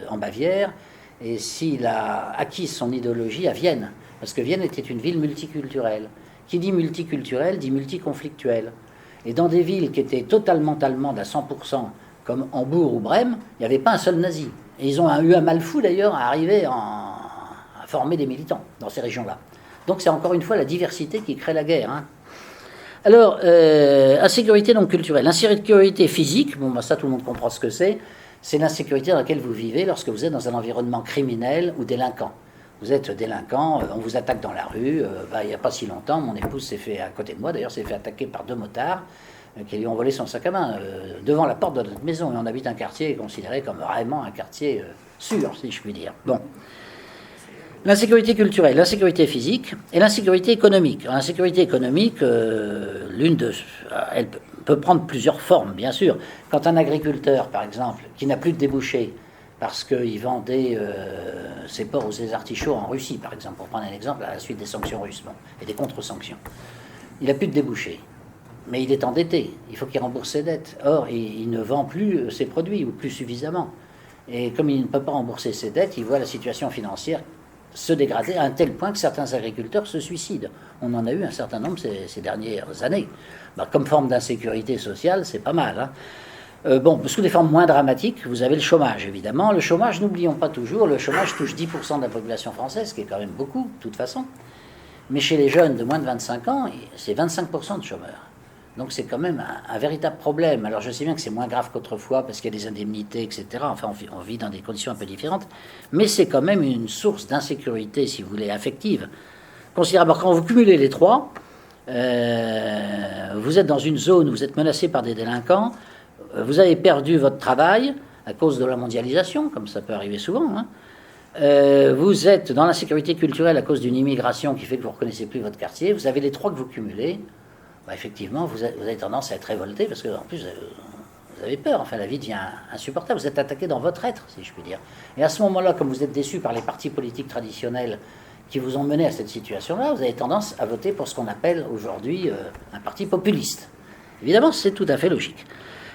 [SPEAKER 1] en Bavière et s'il a acquis son idéologie à Vienne, parce que Vienne était une ville multiculturelle. Qui dit multiculturelle dit multiconflictuelle. Et dans des villes qui étaient totalement allemandes à 100%, comme Hambourg ou Brême, il n'y avait pas un seul nazi. Et ils ont eu un mal fou d'ailleurs à arriver à former des militants dans ces régions-là. Donc c'est encore une fois la diversité qui crée la guerre. Alors, insécurité donc culturelle. L'insécurité physique, bon, ça tout le monde comprend ce que c'est l'insécurité dans laquelle vous vivez lorsque vous êtes dans un environnement criminel ou délinquant. Vous êtes délinquant, on vous attaque dans la rue. Il n'y a pas si longtemps, mon épouse s'est fait, à côté de moi d'ailleurs, s'est fait attaquer par 2 motards qui lui ont volé son sac à main devant la porte de notre maison. Et on habite un quartier considéré comme vraiment un quartier sûr, si je puis dire. Bon. L'insécurité culturelle, l'insécurité physique et l'insécurité économique. Alors, l'insécurité économique, elle peut prendre plusieurs formes, bien sûr. Quand un agriculteur, par exemple, qui n'a plus de débouchés, parce qu'il vendait ses porcs ou ses artichauts en Russie, par exemple, pour prendre un exemple, à la suite des sanctions russes, et des contre-sanctions. Il n'a plus de débouchés, mais il est endetté, il faut qu'il rembourse ses dettes. Or, il ne vend plus ses produits, ou plus suffisamment. Et comme il ne peut pas rembourser ses dettes, il voit la situation financière se dégrader à un tel point que certains agriculteurs se suicident. On en a eu un certain nombre ces dernières années. Comme forme d'insécurité sociale, c'est pas mal. Sous des formes moins dramatiques, vous avez le chômage, évidemment. Le chômage, n'oublions pas toujours, le chômage touche 10% de la population française, ce qui est quand même beaucoup, de toute façon. Mais chez les jeunes de moins de 25 ans, c'est 25% de chômeurs. Donc c'est quand même un véritable problème. Alors je sais bien que c'est moins grave qu'autrefois parce qu'il y a des indemnités, etc. Enfin, on vit dans des conditions un peu différentes. Mais c'est quand même une source d'insécurité, si vous voulez, affective, considérable. Alors, quand vous cumulez les trois, vous êtes dans une zone où vous êtes menacé par des délinquants, vous avez perdu votre travail à cause de la mondialisation, comme ça peut arriver souvent, hein. Vous êtes dans l'insécurité culturelle à cause d'une immigration qui fait que vous ne reconnaissez plus votre quartier. Vous avez les trois que vous cumulez. Bah, effectivement, vous avez tendance à être révolté parce que, en plus, vous avez peur. Enfin, la vie devient insupportable. Vous êtes attaqué dans votre être, si je puis dire. Et à ce moment-là, comme vous êtes déçu par les partis politiques traditionnels qui vous ont mené à cette situation-là, vous avez tendance à voter pour ce qu'on appelle aujourd'hui un parti populiste. Évidemment, c'est tout à fait logique.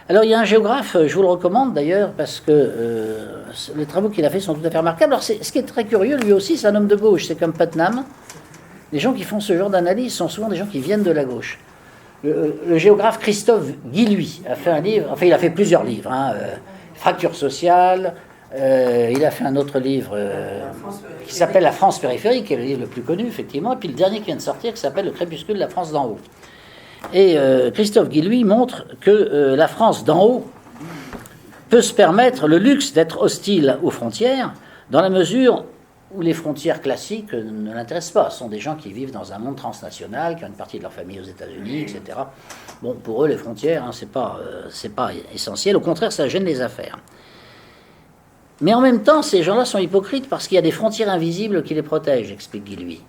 [SPEAKER 1] Alors, il y a un géographe, je vous le recommande d'ailleurs, parce que les travaux qu'il a fait sont tout à fait remarquables. Alors, ce qui est très curieux, lui aussi, c'est un homme de gauche. C'est comme Putnam. Les gens qui font ce genre d'analyse sont souvent des gens qui viennent de la gauche. Le géographe Christophe Guilluy a fait un livre, enfin, il a fait plusieurs livres, hein, Fracture sociale. Il a fait un autre livre qui s'appelle La France périphérique, qui est le livre le plus connu, effectivement. Et puis le dernier qui vient de sortir, qui s'appelle Le crépuscule de la France d'en haut. Et Christophe Guilluy montre que la France d'en haut peut se permettre le luxe d'être hostile aux frontières, dans la mesure où les frontières classiques ne l'intéressent pas. Ce sont des gens qui vivent dans un monde transnational, qui ont une partie de leur famille aux États-Unis, etc. Bon, pour eux, les frontières, hein, c'est pas essentiel. Au contraire, ça gêne les affaires. Mais en même temps, ces gens-là sont hypocrites parce qu'il y a des frontières invisibles qui les protègent, explique Guilluy.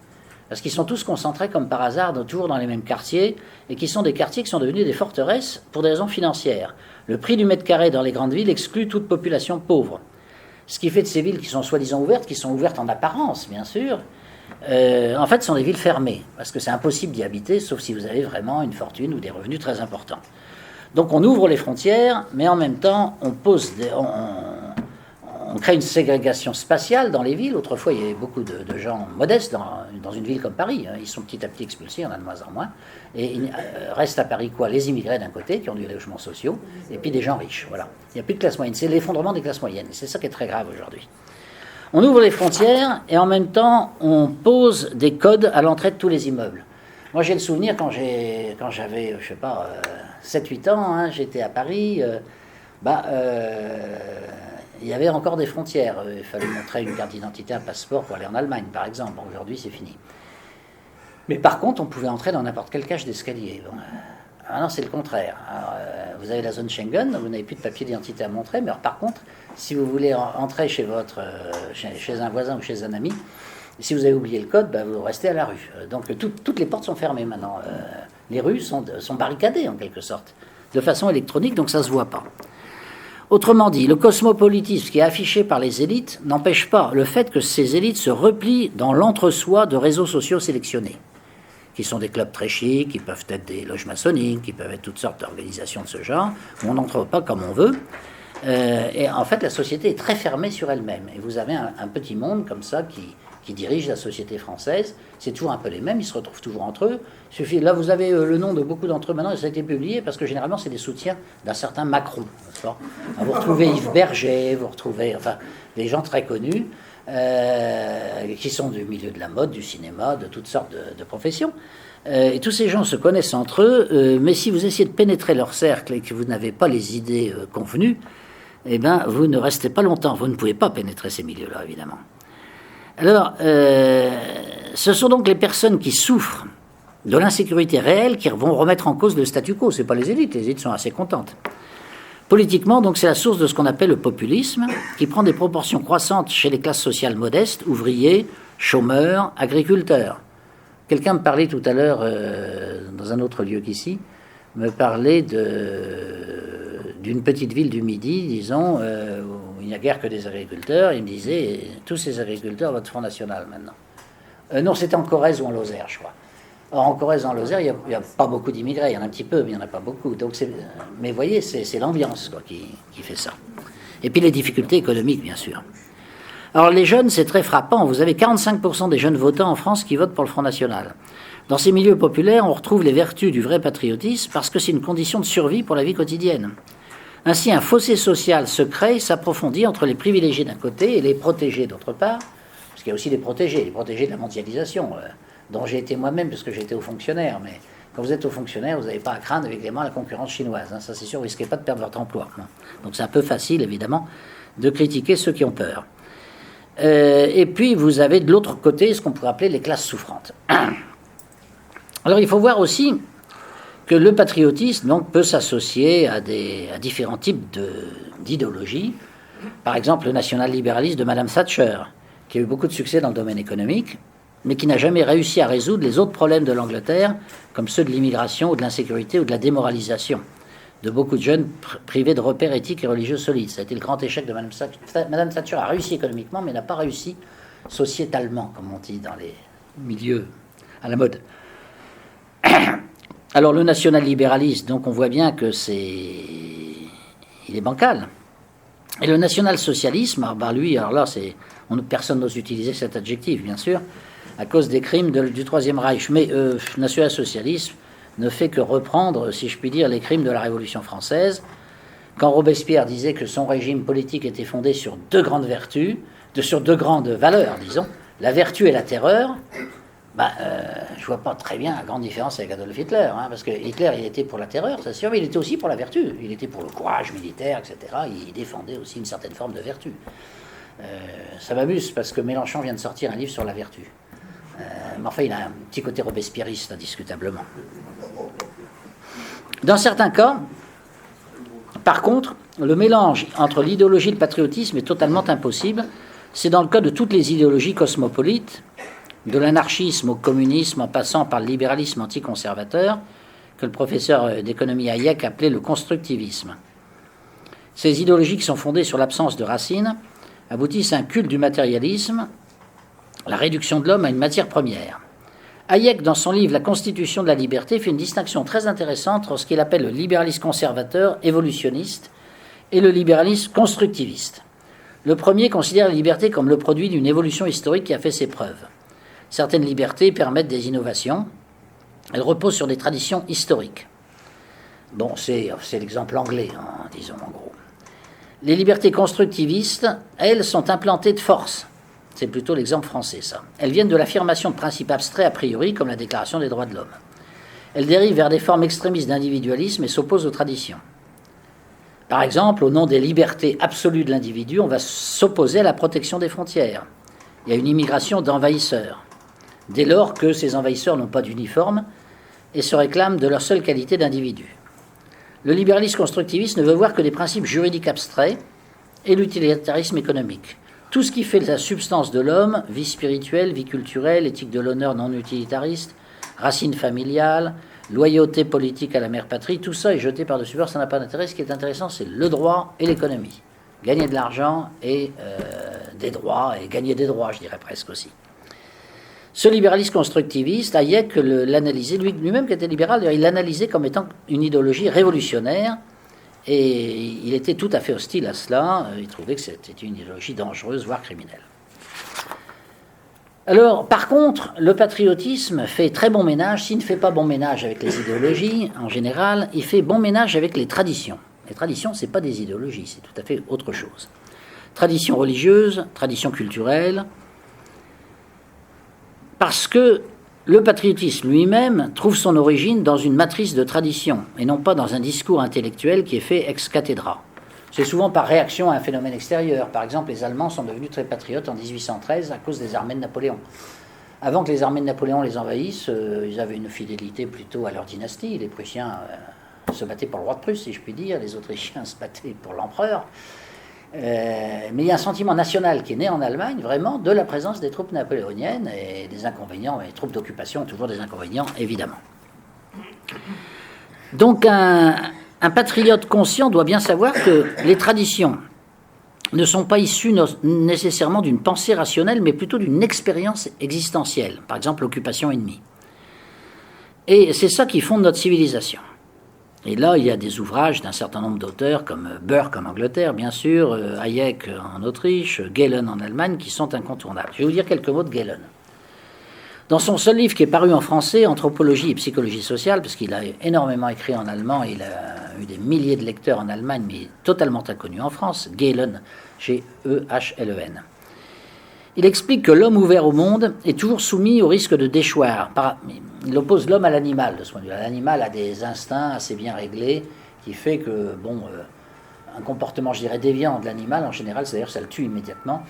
[SPEAKER 1] Parce qu'ils sont tous concentrés comme par hasard, toujours dans les mêmes quartiers, et qui sont des quartiers qui sont devenus des forteresses pour des raisons financières. Le prix du mètre carré dans les grandes villes exclut toute population pauvre. Ce qui fait de ces villes qui sont soi-disant ouvertes, qui sont ouvertes en apparence, bien sûr, en fait, sont des villes fermées, parce que c'est impossible d'y habiter, sauf si vous avez vraiment une fortune ou des revenus très importants. Donc on ouvre les frontières, mais en même temps, on crée une ségrégation spatiale dans les villes. Autrefois, il y avait beaucoup de gens modestes dans une ville comme Paris. Ils sont petit à petit expulsés, il y en a de moins en moins. Et il reste à Paris quoi? Les immigrés d'un côté, qui ont des logements sociaux, et puis des gens riches. Voilà. Il n'y a plus de classe moyenne. C'est l'effondrement des classes moyennes. Et c'est ça qui est très grave aujourd'hui. On ouvre les frontières, et en même temps, on pose des codes à l'entrée de tous les immeubles. Moi, j'ai le souvenir, quand j'avais, je sais pas, 7-8 ans, hein, j'étais à Paris, il y avait encore des frontières. Il fallait montrer une carte d'identité, un passeport pour aller en Allemagne, par exemple. Bon, aujourd'hui, c'est fini. Mais par contre, on pouvait entrer dans n'importe quelle cage d'escalier. Bon. Ah non, c'est le contraire. Alors, vous avez la zone Schengen, vous n'avez plus de papier d'identité à montrer, mais alors, par contre, si vous voulez entrer chez un voisin ou chez un ami, si vous avez oublié le code, vous restez à la rue. Donc toutes les portes sont fermées maintenant. Les rues sont barricadées en quelque sorte, de façon électronique, donc ça ne se voit pas. Autrement dit, le cosmopolitisme qui est affiché par les élites n'empêche pas le fait que ces élites se replient dans l'entre-soi de réseaux sociaux sélectionnés, qui sont des clubs très chics, qui peuvent être des loges maçonniques, qui peuvent être toutes sortes d'organisations de ce genre, où on n'entre pas comme on veut. Et en fait, la société est très fermée sur elle-même. Et vous avez un petit monde comme ça qui dirige la société française. C'est toujours un peu les mêmes, ils se retrouvent toujours entre eux. Là, vous avez le nom de beaucoup d'entre eux maintenant, et ça a été publié parce que généralement, c'est des soutiens d'un certain Macron. Vous retrouvez Yves Berger, vous retrouvez des gens très connus qui sont du milieu de la mode, du cinéma, de toutes sortes de professions. Et tous ces gens se connaissent entre eux, mais si vous essayez de pénétrer leur cercle et que vous n'avez pas les idées convenues, eh bien, vous ne restez pas longtemps. Vous ne pouvez pas pénétrer ces milieux-là, évidemment. Alors, ce sont donc les personnes qui souffrent de l'insécurité réelle qui vont remettre en cause le statu quo. Ce n'est pas les élites sont assez contentes. Politiquement, donc, c'est la source de ce qu'on appelle le populisme, qui prend des proportions croissantes chez les classes sociales modestes, ouvriers, chômeurs, agriculteurs. Quelqu'un me parlait tout à l'heure, dans un autre lieu qu'ici, me parlait d'une petite ville du Midi, disons, où il n'y a guère que des agriculteurs. Il me disait, tous ces agriculteurs votent Front National maintenant. Non, c'était en Corrèze ou en Lozère, je crois. Or, en Corrèze, en Lozère, il n'y a pas beaucoup d'immigrés, il y en a un petit peu, mais il n'y en a pas beaucoup. Donc mais vous voyez, c'est l'ambiance qui fait ça. Et puis les difficultés économiques, bien sûr. Alors les jeunes, c'est très frappant. Vous avez 45% des jeunes votants en France qui votent pour le Front National. Dans ces milieux populaires, on retrouve les vertus du vrai patriotisme parce que c'est une condition de survie pour la vie quotidienne. Ainsi, un fossé social se crée et s'approfondit entre les privilégiés d'un côté et les protégés d'autre part, parce qu'il y a aussi les protégés de la mondialisation. dont j'ai été moi-même, parce que j'étais haut fonctionnaire, mais quand vous êtes haut fonctionnaire, vous n'avez pas à craindre évidemment la concurrence chinoise, hein, ça c'est sûr, vous risquez pas de perdre votre emploi. Hein. Donc c'est un peu facile évidemment de critiquer ceux qui ont peur. Et puis vous avez de l'autre côté ce qu'on pourrait appeler les classes souffrantes. Alors il faut voir aussi que le patriotisme donc, peut s'associer à différents types d'idéologies. Par exemple, le national-libéralisme de Madame Thatcher, qui a eu beaucoup de succès dans le domaine économique, mais qui n'a jamais réussi à résoudre les autres problèmes de l'Angleterre, comme ceux de l'immigration ou de l'insécurité ou de la démoralisation de beaucoup de jeunes privés de repères éthiques et religieux solides. Ça a été le grand échec de Madame Thatcher. Madame Thatcher a réussi économiquement, mais n'a pas réussi sociétalement, comme on dit dans les milieux à la mode. Alors le national-libéralisme, donc on voit bien que il est bancal. Et le national-socialisme, lui, alors là, personne n'ose utiliser cet adjectif, bien sûr, à cause des crimes du Troisième Reich. Mais le national-socialisme ne fait que reprendre, si je puis dire, les crimes de la Révolution française. Quand Robespierre disait que son régime politique était fondé sur deux grandes vertus, sur deux grandes valeurs, disons, la vertu et la terreur, je vois pas très bien la grande différence avec Adolf Hitler, hein, parce que Hitler, il était pour la terreur, c'est sûr, mais il était aussi pour la vertu. Il était pour le courage militaire, etc. Il défendait aussi une certaine forme de vertu. Ça m'amuse, parce que Mélenchon vient de sortir un livre sur la vertu. Mais enfin, il a un petit côté robespierriste, indiscutablement. Dans certains cas, par contre, le mélange entre l'idéologie et le patriotisme est totalement impossible. C'est dans le cas de toutes les idéologies cosmopolites, de l'anarchisme au communisme en passant par le libéralisme anticonservateur, que le professeur d'économie Hayek appelait le constructivisme. Ces idéologies qui sont fondées sur l'absence de racines aboutissent à un culte du matérialisme, la réduction de l'homme à une matière première. Hayek, dans son livre La Constitution de la liberté, fait une distinction très intéressante entre ce qu'il appelle le libéralisme conservateur, évolutionniste, et le libéralisme constructiviste. Le premier considère la liberté comme le produit d'une évolution historique qui a fait ses preuves. Certaines libertés permettent des innovations. Elles reposent sur des traditions historiques. Bon, c'est l'exemple anglais, hein, disons en gros. Les libertés constructivistes, elles, sont implantées de force. C'est plutôt l'exemple français, ça. Elles viennent de l'affirmation de principes abstraits a priori, comme la Déclaration des droits de l'homme. Elles dérivent vers des formes extrémistes d'individualisme et s'opposent aux traditions. Par exemple, au nom des libertés absolues de l'individu, on va s'opposer à la protection des frontières. Il y a une immigration d'envahisseurs, dès lors que ces envahisseurs n'ont pas d'uniforme et se réclament de leur seule qualité d'individu. Le libéralisme constructiviste ne veut voir que des principes juridiques abstraits et l'utilitarisme économique. Tout ce qui fait la substance de l'homme, vie spirituelle, vie culturelle, éthique de l'honneur non utilitariste, racines familiales, loyauté politique à la mère patrie, tout ça est jeté par-dessus bord, ça n'a pas d'intérêt. Ce qui est intéressant, c'est le droit et l'économie. Gagner de l'argent et des droits, et gagner des droits, je dirais presque aussi. Ce libéralisme constructiviste, Hayek l'analysait, lui-même qui était libéral, il l'analysait comme étant une idéologie révolutionnaire, et il était tout à fait hostile à cela. Il trouvait que c'était une idéologie dangereuse, voire criminelle. Alors, par contre, le patriotisme fait très bon ménage. S'il ne fait pas bon ménage avec les idéologies, en général, il fait bon ménage avec les traditions. Les traditions, ce n'est pas des idéologies, c'est tout à fait autre chose. Traditions religieuses, traditions culturelles, parce que le patriotisme lui-même trouve son origine dans une matrice de tradition, et non pas dans un discours intellectuel qui est fait ex cathedra. C'est souvent par réaction à un phénomène extérieur. Par exemple, les Allemands sont devenus très patriotes en 1813 à cause des armées de Napoléon. Avant que les armées de Napoléon les envahissent, ils avaient une fidélité plutôt à leur dynastie. Les Prussiens se battaient pour le roi de Prusse, si je puis dire. Les Autrichiens se battaient pour l'empereur. Mais il y a un sentiment national qui est né en Allemagne, vraiment, de la présence des troupes napoléoniennes et des inconvénients. Les troupes d'occupation ont toujours des inconvénients, évidemment. Donc, un patriote conscient doit bien savoir que les traditions ne sont pas issues nécessairement d'une pensée rationnelle, mais plutôt d'une expérience existentielle. Par exemple, l'occupation ennemie. Et c'est ça qui fonde notre civilisation. Et là, il y a des ouvrages d'un certain nombre d'auteurs, comme Burke en Angleterre, bien sûr, Hayek en Autriche, Galen en Allemagne, qui sont incontournables. Je vais vous dire quelques mots de Galen. Dans son seul livre qui est paru en français, Anthropologie et psychologie sociale, parce qu'il a énormément écrit en allemand, il a eu des milliers de lecteurs en Allemagne, mais totalement inconnu en France, Galen, G-E-H-L-E-N. Il explique que l'homme ouvert au monde est toujours soumis au risque de déchoir. Il oppose l'homme à l'animal de ce point de vue. L'animal a des instincts assez bien réglés qui fait que, un comportement, je dirais, déviant de l'animal, en général, c'est-à-dire ça le tue immédiatement.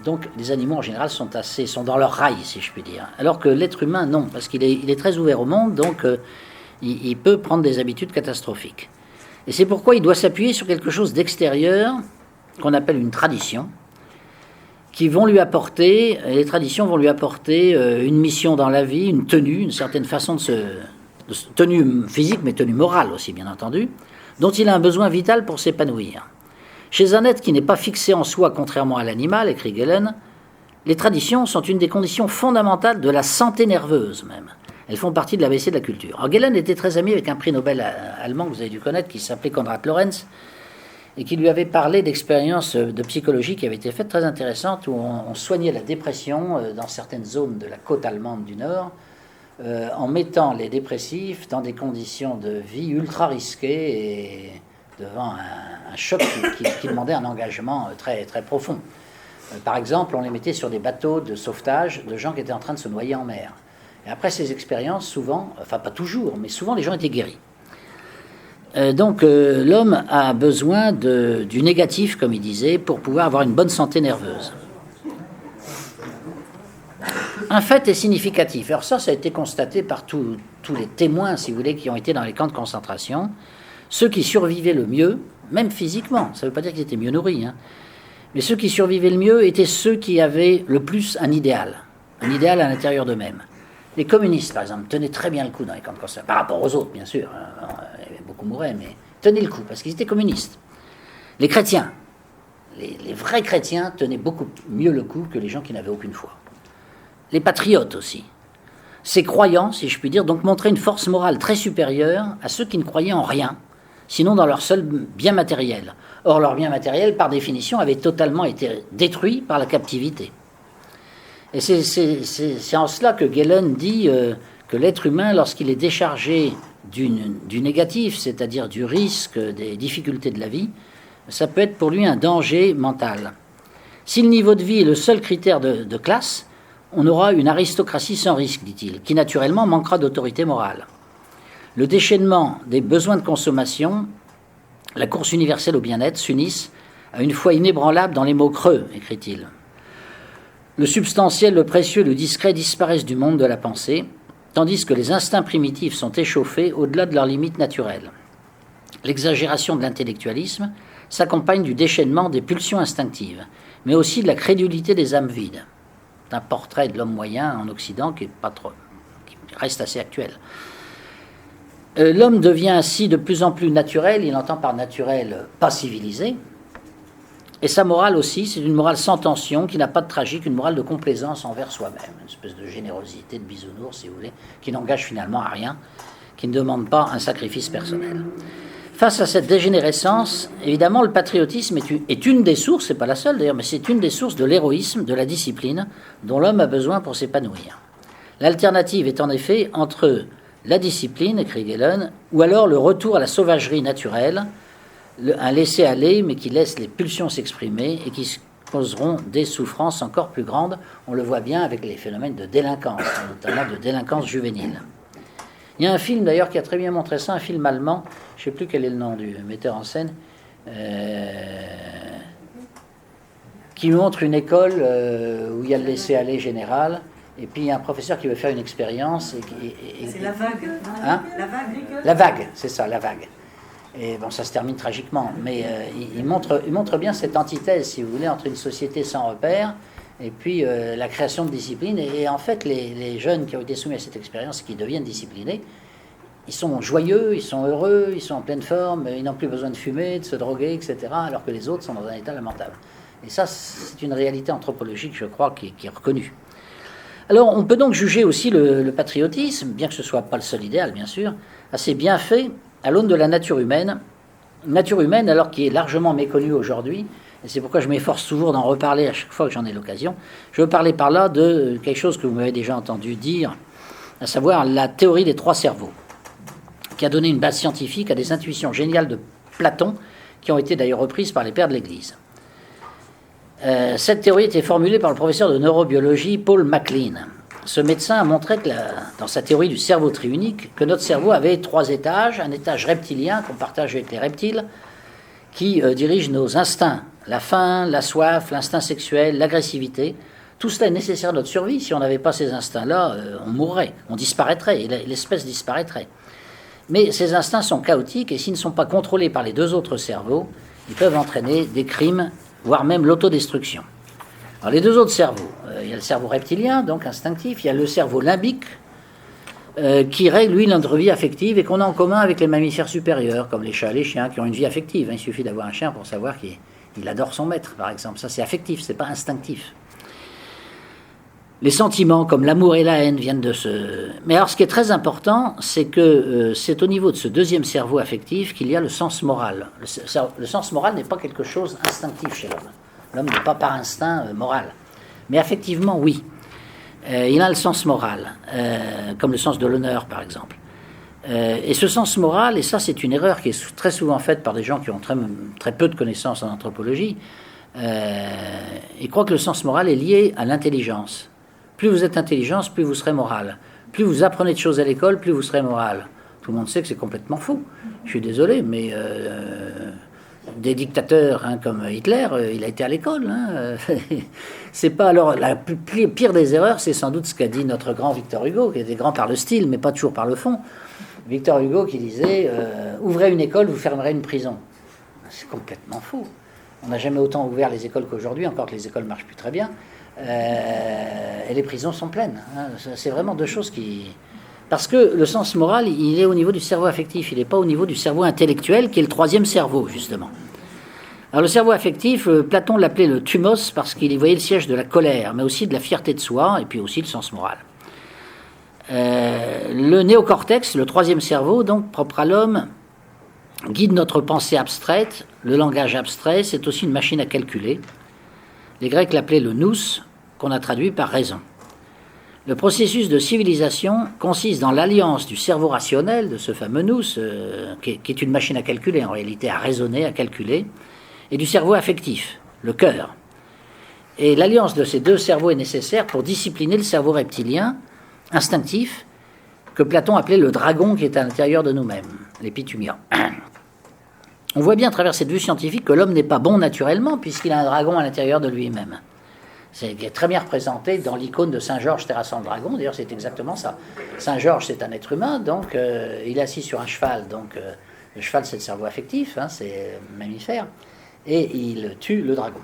[SPEAKER 1] Donc les animaux, en général, sont dans leur rail, si je puis dire. Alors que l'être humain, non, parce qu'il est très ouvert au monde, donc il peut prendre des habitudes catastrophiques. Et c'est pourquoi il doit s'appuyer sur quelque chose d'extérieur, qu'on appelle une tradition, les traditions vont lui apporter une mission dans la vie, une tenue, une certaine façon tenue physique, mais tenue morale aussi, bien entendu, dont il a un besoin vital pour s'épanouir. Chez un être qui n'est pas fixé en soi, contrairement à l'animal, écrit Galen, les traditions sont une des conditions fondamentales de la santé nerveuse même. Elles font partie de l'ABC de la culture. Alors Galen était très ami avec un prix Nobel allemand que vous avez dû connaître, qui s'appelait Konrad Lorenz, et qui lui avait parlé d'expériences de psychologie qui avaient été faites très intéressantes, où on soignait la dépression dans certaines zones de la côte allemande du Nord, en mettant les dépressifs dans des conditions de vie ultra risquées et devant un choc qui demandait un engagement très, très profond. Par exemple, on les mettait sur des bateaux de sauvetage de gens qui étaient en train de se noyer en mer. Et après ces expériences, souvent, enfin pas toujours, mais souvent les gens étaient guéris. Donc l'homme a besoin du négatif, comme il disait, pour pouvoir avoir une bonne santé nerveuse. Un fait est significatif. Alors ça a été constaté par tous les témoins, si vous voulez, qui ont été dans les camps de concentration. Ceux qui survivaient le mieux, même physiquement, ça ne veut pas dire qu'ils étaient mieux nourris, mais ceux qui survivaient le mieux étaient ceux qui avaient le plus un idéal à l'intérieur d'eux-mêmes. Les communistes, par exemple, tenaient très bien le coup dans les camps de concentration, par rapport aux autres, bien sûr. Beaucoup mouraient, mais tenaient le coup, parce qu'ils étaient communistes. Les chrétiens, les vrais chrétiens tenaient beaucoup mieux le coup que les gens qui n'avaient aucune foi. Les patriotes aussi. Ces croyants, si je puis dire, donc montraient une force morale très supérieure à ceux qui ne croyaient en rien, sinon dans leur seul bien matériel. Or, leur bien matériel, par définition, avait totalement été détruit par la captivité. Et c'est en cela que Galen dit que l'être humain, lorsqu'il est déchargé du négatif, c'est-à-dire du risque, des difficultés de la vie, ça peut être pour lui un danger mental. Si le niveau de vie est le seul critère de classe, on aura une aristocratie sans risque, dit-il, qui naturellement manquera d'autorité morale. Le déchaînement des besoins de consommation, la course universelle au bien-être s'unissent à une foi inébranlable dans les mots creux, écrit-il. Le substantiel, le précieux, le discret disparaissent du monde de la pensée, tandis que les instincts primitifs sont échauffés au-delà de leurs limites naturelles. L'exagération de l'intellectualisme s'accompagne du déchaînement des pulsions instinctives, mais aussi de la crédulité des âmes vides. C'est un portrait de l'homme moyen en Occident qui reste assez actuel. L'homme devient ainsi de plus en plus naturel, il entend par naturel pas civilisé, et sa morale aussi, c'est une morale sans tension, qui n'a pas de tragique, une morale de complaisance envers soi-même, une espèce de générosité, de bisounours, si vous voulez, qui n'engage finalement à rien, qui ne demande pas un sacrifice personnel. Face à cette dégénérescence, évidemment, le patriotisme est une des sources, c'est pas la seule d'ailleurs, mais c'est une des sources de l'héroïsme, de la discipline, dont l'homme a besoin pour s'épanouir. L'alternative est en effet entre la discipline, écrit Galen, ou alors le retour à la sauvagerie naturelle, un laisser-aller, mais qui laisse les pulsions s'exprimer et qui causeront des souffrances encore plus grandes. On le voit bien avec les phénomènes de délinquance, notamment de délinquance juvénile. Il y a un film d'ailleurs qui a très bien montré ça, un film allemand, je ne sais plus quel est le nom du metteur en scène, qui montre une école où il y a le laisser-aller général, et puis il y a un professeur qui veut faire une expérience.
[SPEAKER 2] C'est la vague,
[SPEAKER 1] hein?
[SPEAKER 2] La
[SPEAKER 1] vague, c'est ça, la vague. Et bon, ça se termine tragiquement, mais il montre bien cette antithèse, si vous voulez, entre une société sans repères et puis la création de discipline. Et en fait, les jeunes qui ont été soumis à cette expérience, qui deviennent disciplinés, ils sont joyeux, ils sont heureux, ils sont en pleine forme, ils n'ont plus besoin de fumer, de se droguer, etc., alors que les autres sont dans un état lamentable. Et ça, c'est une réalité anthropologique, je crois, qui est reconnue. Alors, on peut donc juger aussi le patriotisme, bien que ce ne soit pas le seul idéal, bien sûr, assez bien fait à l'aune de la nature humaine alors qui est largement méconnue aujourd'hui, et c'est pourquoi je m'efforce toujours d'en reparler à chaque fois que j'en ai l'occasion. Je veux parler par là de quelque chose que vous m'avez déjà entendu dire, à savoir la théorie des trois cerveaux, qui a donné une base scientifique à des intuitions géniales de Platon, qui ont été d'ailleurs reprises par les pères de l'Église. Cette théorie était formulée par le professeur de neurobiologie Paul MacLean. Ce médecin a montré que dans sa théorie du cerveau triunique, que notre cerveau avait 3 étages, un étage reptilien qu'on partage avec les reptiles, qui dirige nos instincts, la faim, la soif, l'instinct sexuel, l'agressivité. Tout cela est nécessaire à notre survie. Si on n'avait pas ces instincts-là, on mourrait, on disparaîtrait, et l'espèce disparaîtrait. Mais ces instincts sont chaotiques, et s'ils ne sont pas contrôlés par les 2 autres cerveaux, ils peuvent entraîner des crimes, voire même l'autodestruction. Alors les 2 autres cerveaux, il y a le cerveau reptilien, donc instinctif, il y a le cerveau limbique, qui règle, lui, notre vie affective et qu'on a en commun avec les mammifères supérieurs, comme les chats et les chiens, qui ont une vie affective. Il suffit d'avoir un chien pour savoir qu'il adore son maître, par exemple. Ça, c'est affectif, c'est pas instinctif. Les sentiments, comme l'amour et la haine, viennent de ce... Mais alors, ce qui est très important, c'est que c'est au niveau de ce 2e cerveau affectif qu'il y a le sens moral. Le sens moral n'est pas quelque chose instinctif chez l'homme. L'homme n'est pas par instinct moral. Mais affectivement, oui. Il a le sens moral, comme le sens de l'honneur, par exemple. Et ce sens moral, et ça c'est une erreur qui est très souvent faite par des gens qui ont très peu de connaissances en anthropologie, ils croient que le sens moral est lié à l'intelligence. Plus vous êtes intelligent, plus vous serez moral. Plus vous apprenez de choses à l'école, plus vous serez moral. Tout le monde sait que c'est complètement faux. Je suis désolé, mais... des dictateurs comme Hitler, il a été à l'école. C'est pas alors la pire des erreurs, c'est sans doute ce qu'a dit notre grand Victor Hugo, qui était grand par le style, mais pas toujours par le fond. Victor Hugo qui disait ouvrez une école, vous fermerez une prison. C'est complètement faux. On n'a jamais autant ouvert les écoles qu'aujourd'hui, encore que les écoles marchent plus très bien, et les prisons sont pleines. C'est vraiment 2 choses qui... Parce que le sens moral, il est au niveau du cerveau affectif, il n'est pas au niveau du cerveau intellectuel, qui est le 3e cerveau, justement. Alors le cerveau affectif, Platon l'appelait le thumos, parce qu'il y voyait le siège de la colère, mais aussi de la fierté de soi, et puis aussi le sens moral. Le néocortex, le 3e cerveau, donc propre à l'homme, guide notre pensée abstraite. Le langage abstrait, c'est aussi une machine à calculer. Les Grecs l'appelaient le nous, qu'on a traduit par raison. Le processus de civilisation consiste dans l'alliance du cerveau rationnel, de ce fameux nous, qui est une machine à calculer, en réalité à raisonner, à calculer, et du cerveau affectif, le cœur. Et l'alliance de ces 2 cerveaux est nécessaire pour discipliner le cerveau reptilien, instinctif, que Platon appelait le dragon qui est à l'intérieur de nous-mêmes, l'épithumia. On voit bien à travers cette vue scientifique que l'homme n'est pas bon naturellement, puisqu'il a un dragon à l'intérieur de lui-même. C'est très bien représenté dans l'icône de Saint-Georges terrassant le dragon. D'ailleurs, c'est exactement ça. Saint-Georges, c'est un être humain, donc il est assis sur un cheval. Donc le cheval, c'est le cerveau affectif, c'est mammifère. Et il tue le dragon.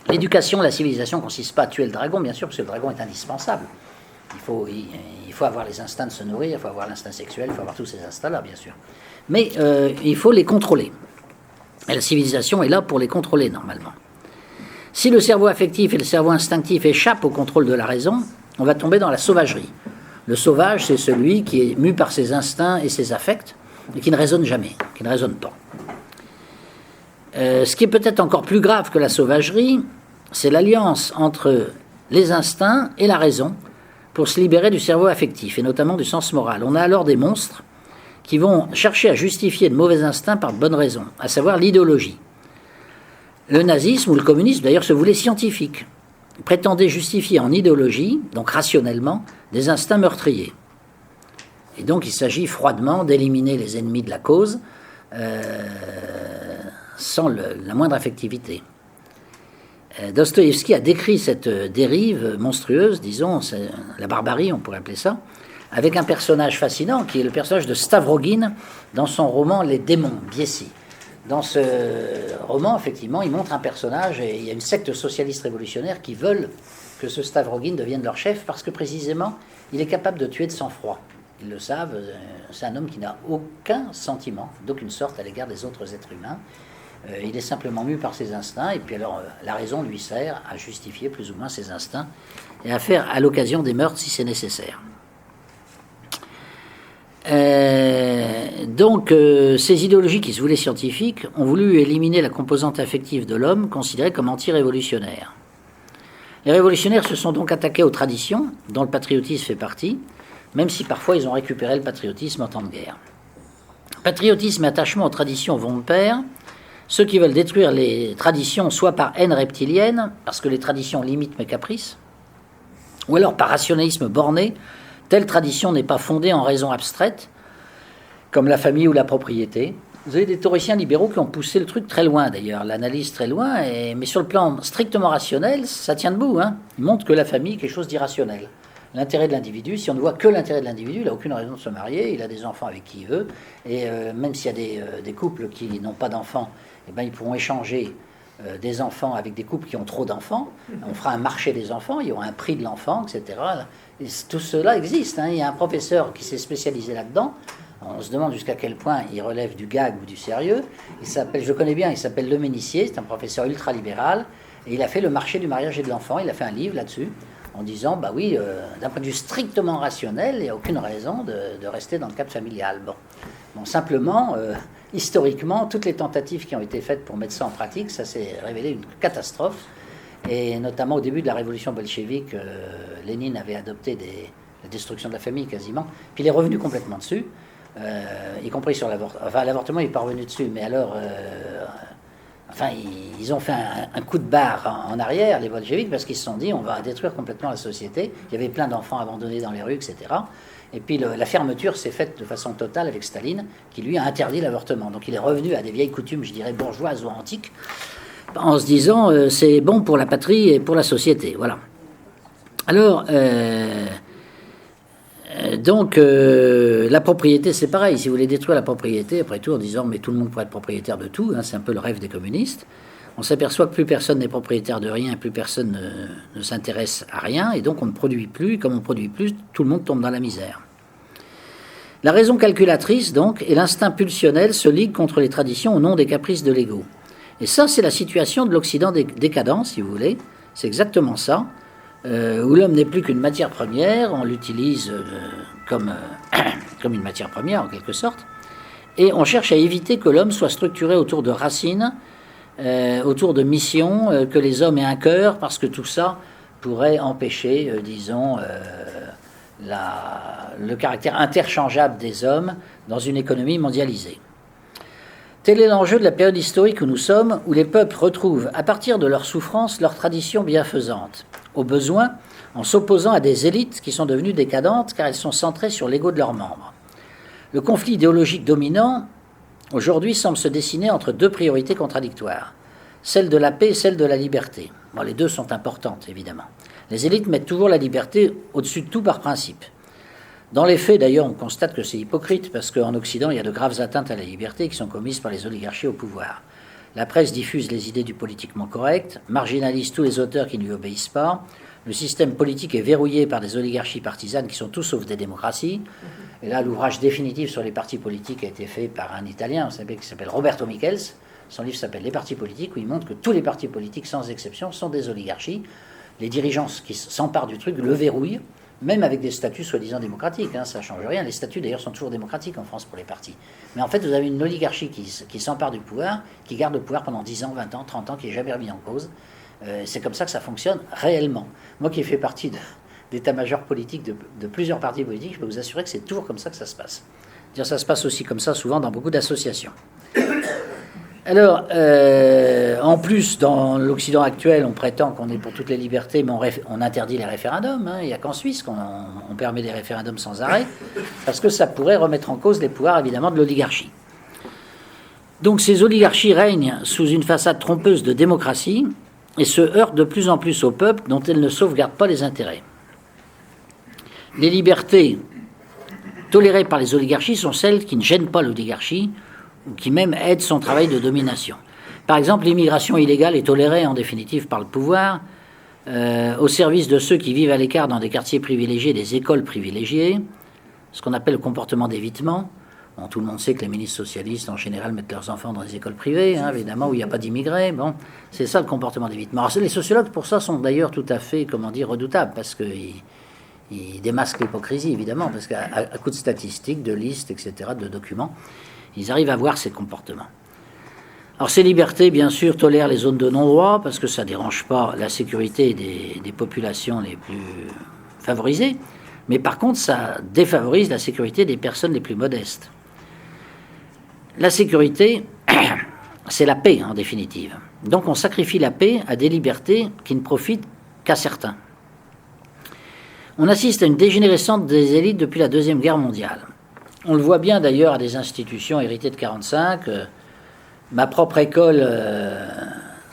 [SPEAKER 1] L'éducation, la civilisation ne consiste pas à tuer le dragon, bien sûr, parce que le dragon est indispensable. Il faut avoir les instincts de se nourrir, il faut avoir l'instinct sexuel, il faut avoir tous ces instincts-là, bien sûr. Mais il faut les contrôler. Et la civilisation est là pour les contrôler, normalement. Si le cerveau affectif et le cerveau instinctif échappent au contrôle de la raison, on va tomber dans la sauvagerie. Le sauvage, c'est celui qui est mu par ses instincts et ses affects, et qui ne raisonne jamais, qui ne raisonne pas. Ce qui est peut-être encore plus grave que la sauvagerie, c'est l'alliance entre les instincts et la raison pour se libérer du cerveau affectif, et notamment du sens moral. On a alors des monstres qui vont chercher à justifier de mauvais instincts par de bonnes raisons, à savoir l'idéologie. Le nazisme ou le communisme, d'ailleurs, se voulait scientifique. Il prétendait justifier en idéologie, donc rationnellement, des instincts meurtriers. Et donc, il s'agit froidement d'éliminer les ennemis de la cause sans la moindre affectivité. Dostoïevski a décrit cette dérive monstrueuse, disons, la barbarie, on pourrait appeler ça, avec un personnage fascinant qui est le personnage de Stavrogin dans son roman Les démons, Biessi. Dans ce roman, effectivement, il montre un personnage et il y a une secte socialiste révolutionnaire qui veulent que ce Stavrogin devienne leur chef parce que précisément, il est capable de tuer de sang-froid. Ils le savent, c'est un homme qui n'a aucun sentiment, d'aucune sorte à l'égard des autres êtres humains. Il est simplement mu par ses instincts et puis alors la raison lui sert à justifier plus ou moins ses instincts et à faire à l'occasion des meurtres si c'est nécessaire. Donc, ces idéologies qui se voulaient scientifiques ont voulu éliminer la composante affective de l'homme, considérée comme anti-révolutionnaire. Les révolutionnaires se sont donc attaqués aux traditions, dont le patriotisme fait partie, même si parfois ils ont récupéré le patriotisme en temps de guerre. Patriotisme et attachement aux traditions vont de pair. ceux qui veulent détruire les traditions, soit par haine reptilienne, parce que les traditions limitent mes caprices, ou alors par rationalisme borné, telle tradition n'est pas fondée en raisons abstraites, comme la famille ou la propriété. Vous avez des théoriciens libéraux qui ont poussé le truc très loin, d'ailleurs, l'analyse très loin, mais sur le plan strictement rationnel, ça tient debout. Ils montrent que la famille est quelque chose d'irrationnel. L'intérêt de l'individu, si on ne voit que l'intérêt de l'individu, il n'a aucune raison de se marier, il a des enfants avec qui il veut, et même s'il y a des couples qui n'ont pas d'enfants, eh ben, ils pourront échanger des enfants avec des couples qui ont trop d'enfants. On fera un marché des enfants, il y aura un prix de l'enfant, etc. Et tout cela existe. Il y a un professeur qui s'est spécialisé là-dedans. On se demande jusqu'à quel point il relève du gag ou du sérieux. Je le connais bien, il s'appelle Le Ménissier, c'est un professeur ultra-libéral, et il a fait le marché du mariage et de l'enfant, il a fait un livre là-dessus, en disant, bah oui, d'un point de vue strictement rationnel, il n'y a aucune raison de rester dans le cadre familial. Bon, simplement, historiquement, toutes les tentatives qui ont été faites pour mettre ça en pratique, ça s'est révélé une catastrophe, et notamment au début de la révolution bolchevique, Lénine avait adopté la destruction de la famille quasiment, puis il est revenu complètement dessus, y compris sur l'avortement. Enfin, l'avortement, il n'est pas revenu dessus, mais alors, ils ont fait un coup de barre en arrière, les bolcheviks, parce qu'ils se sont dit, on va détruire complètement la société. Il y avait plein d'enfants abandonnés dans les rues, etc. Et puis la fermeture s'est faite de façon totale avec Staline, qui lui a interdit l'avortement. Donc il est revenu à des vieilles coutumes, je dirais, bourgeoises ou antiques, en se disant, c'est bon pour la patrie et pour la société. Voilà. Alors, donc, la propriété, c'est pareil. Si vous voulez détruire la propriété, après tout, en disant, mais tout le monde pourrait être propriétaire de tout, c'est un peu le rêve des communistes, on s'aperçoit que plus personne n'est propriétaire de rien, plus personne ne s'intéresse à rien, et donc on ne produit plus. Comme on ne produit plus, tout le monde tombe dans la misère. La raison calculatrice, donc, et l'instinct pulsionnel se liguent contre les traditions au nom des caprices de l'ego. Et ça, c'est la situation de l'Occident décadent, si vous voulez. C'est exactement ça. Où l'homme n'est plus qu'une matière première, on l'utilise comme une matière première en quelque sorte, et on cherche à éviter que l'homme soit structuré autour de racines, autour de missions, que les hommes aient un cœur, parce que tout ça pourrait empêcher, disons, le caractère interchangeable des hommes dans une économie mondialisée. Tel est l'enjeu de la période historique où nous sommes, où les peuples retrouvent, à partir de leurs souffrances, leurs traditions bienfaisantes, au besoin, en s'opposant à des élites qui sont devenues décadentes car elles sont centrées sur l'ego de leurs membres. Le conflit idéologique dominant, aujourd'hui, semble se dessiner entre deux priorités contradictoires, celle de la paix et celle de la liberté. Bon, les deux sont importantes, évidemment. Les élites mettent toujours la liberté au-dessus de tout par principe. Dans les faits, d'ailleurs, on constate que c'est hypocrite, parce qu'en Occident, il y a de graves atteintes à la liberté qui sont commises par les oligarchies au pouvoir. La presse diffuse les idées du politiquement correct, marginalise tous les auteurs qui ne lui obéissent pas, le système politique est verrouillé par des oligarchies partisanes qui sont tout sauf des démocraties. Et là, l'ouvrage définitif sur les partis politiques a été fait par un Italien, qui s'appelle Roberto Michels. Son livre s'appelle « Les partis politiques », où il montre que tous les partis politiques, sans exception, sont des oligarchies. Les dirigeants qui s'emparent du truc le verrouillent, même avec des statuts soi-disant démocratiques, ça ne change rien. Les statuts, d'ailleurs, sont toujours démocratiques en France pour les partis. Mais en fait, vous avez une oligarchie qui s'empare du pouvoir, qui garde le pouvoir pendant 10 ans, 20 ans, 30 ans, qui n'est jamais remis en cause. C'est comme ça que ça fonctionne réellement. Moi qui ai fait partie d'état-major politique de plusieurs partis politiques, je peux vous assurer que c'est toujours comme ça que ça se passe. Ça se passe aussi comme ça souvent dans beaucoup d'associations. Alors, en plus, dans l'Occident actuel, on prétend qu'on est pour toutes les libertés, mais on interdit les référendums. Il n'y a qu'en Suisse qu'on permet des référendums sans arrêt, parce que ça pourrait remettre en cause les pouvoirs, évidemment, de l'oligarchie. Donc, ces oligarchies règnent sous une façade trompeuse de démocratie et se heurtent de plus en plus au peuple dont elles ne sauvegardent pas les intérêts. Les libertés tolérées par les oligarchies sont celles qui ne gênent pas l'oligarchie, ou qui même aide son travail de domination. Par exemple, l'immigration illégale est tolérée en définitive par le pouvoir, au service de ceux qui vivent à l'écart dans des quartiers privilégiés, des écoles privilégiées, ce qu'on appelle le comportement d'évitement. Bon, tout le monde sait que les ministres socialistes, en général, mettent leurs enfants dans des écoles privées, évidemment, où il n'y a pas d'immigrés. Bon, c'est ça le comportement d'évitement. Alors, les sociologues, pour ça, sont d'ailleurs tout à fait, redoutables, parce qu'ils démasquent l'hypocrisie, évidemment, parce qu'à coup de statistiques, de listes, etc., de documents, ils arrivent à voir ces comportements. Alors ces libertés, bien sûr, tolèrent les zones de non-droit parce que ça ne dérange pas la sécurité des populations les plus favorisées, mais par contre, ça défavorise la sécurité des personnes les plus modestes. La sécurité c'est la paix, en définitive. Donc on sacrifie la paix à des libertés qui ne profitent qu'à certains. On assiste à une dégénérescence des élites depuis la Deuxième Guerre mondiale. On le voit bien d'ailleurs à des institutions héritées de 1945. Ma propre école,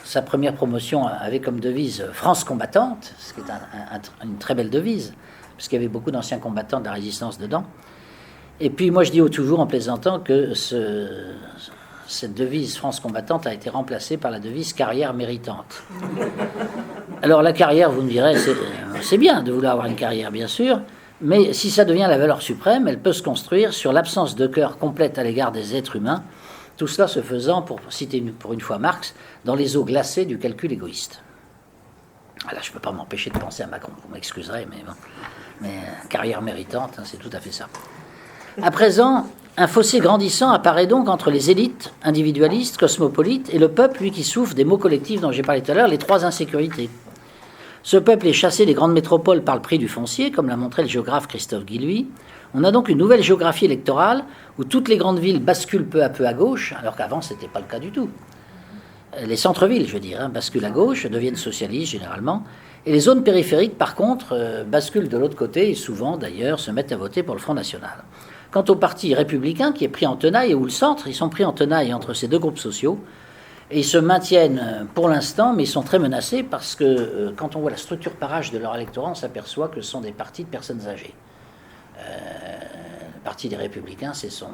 [SPEAKER 1] sa première promotion avait comme devise « France combattante », ce qui est une très belle devise, puisqu'il y avait beaucoup d'anciens combattants de la résistance dedans. Et puis moi je dis toujours en plaisantant que cette devise France combattante a été remplacée par la devise carrière méritante. Alors la carrière, vous me direz, c'est bien de vouloir avoir une carrière, bien sûr, mais si ça devient la valeur suprême, elle peut se construire sur l'absence de cœur complète à l'égard des êtres humains, tout cela se faisant, pour citer pour une fois Marx, dans les eaux glacées du calcul égoïste. Voilà, je ne peux pas m'empêcher de penser à Macron, vous m'excuserez, mais bon. Mais carrière méritante, hein, c'est tout à fait ça. À présent, un fossé grandissant apparaît donc entre les élites individualistes, cosmopolites, et le peuple, lui, qui souffre des maux collectifs dont j'ai parlé tout à l'heure, les trois insécurités. Ce peuple est chassé des grandes métropoles par le prix du foncier, comme l'a montré le géographe Christophe Guilluy. On a donc une nouvelle géographie électorale où toutes les grandes villes basculent peu à peu à gauche, alors qu'avant, ce n'était pas le cas du tout. Les centres-villes, je veux dire, basculent à gauche, deviennent socialistes généralement, et les zones périphériques, par contre, basculent de l'autre côté, et souvent, d'ailleurs, se mettent à voter pour le Front National. Quant au parti républicain, qui est pris en tenaille, ou le centre, ils sont pris en tenaille entre ces deux groupes sociaux, et ils se maintiennent pour l'instant, mais ils sont très menacés parce que quand on voit la structure par âge de leur électorat, on s'aperçoit que ce sont des partis de personnes âgées. Le parti des Républicains, c'est son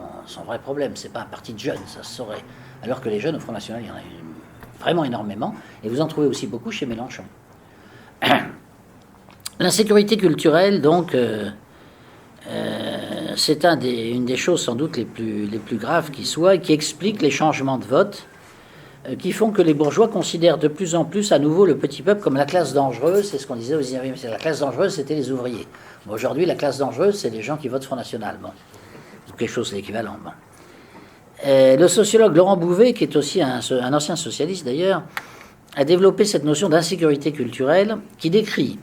[SPEAKER 1] vrai problème. C'est pas un parti de jeunes, ça se saurait. Alors que les jeunes au Front National, il y en a vraiment énormément, et vous en trouvez aussi beaucoup chez Mélenchon. L'insécurité culturelle, donc, c'est une des choses sans doute les plus graves qui soient, et qui explique les changements de vote, qui font que les bourgeois considèrent de plus en plus à nouveau le petit peuple comme la classe dangereuse. C'est ce qu'on disait au 19e siècle. La classe dangereuse, c'était les ouvriers. Bon, aujourd'hui, la classe dangereuse, c'est les gens qui votent Front National. Bon, quelque chose d'équivalent. Bon. Le sociologue Laurent Bouvet, qui est aussi un ancien socialiste d'ailleurs, a développé cette notion d'insécurité culturelle qui décrit,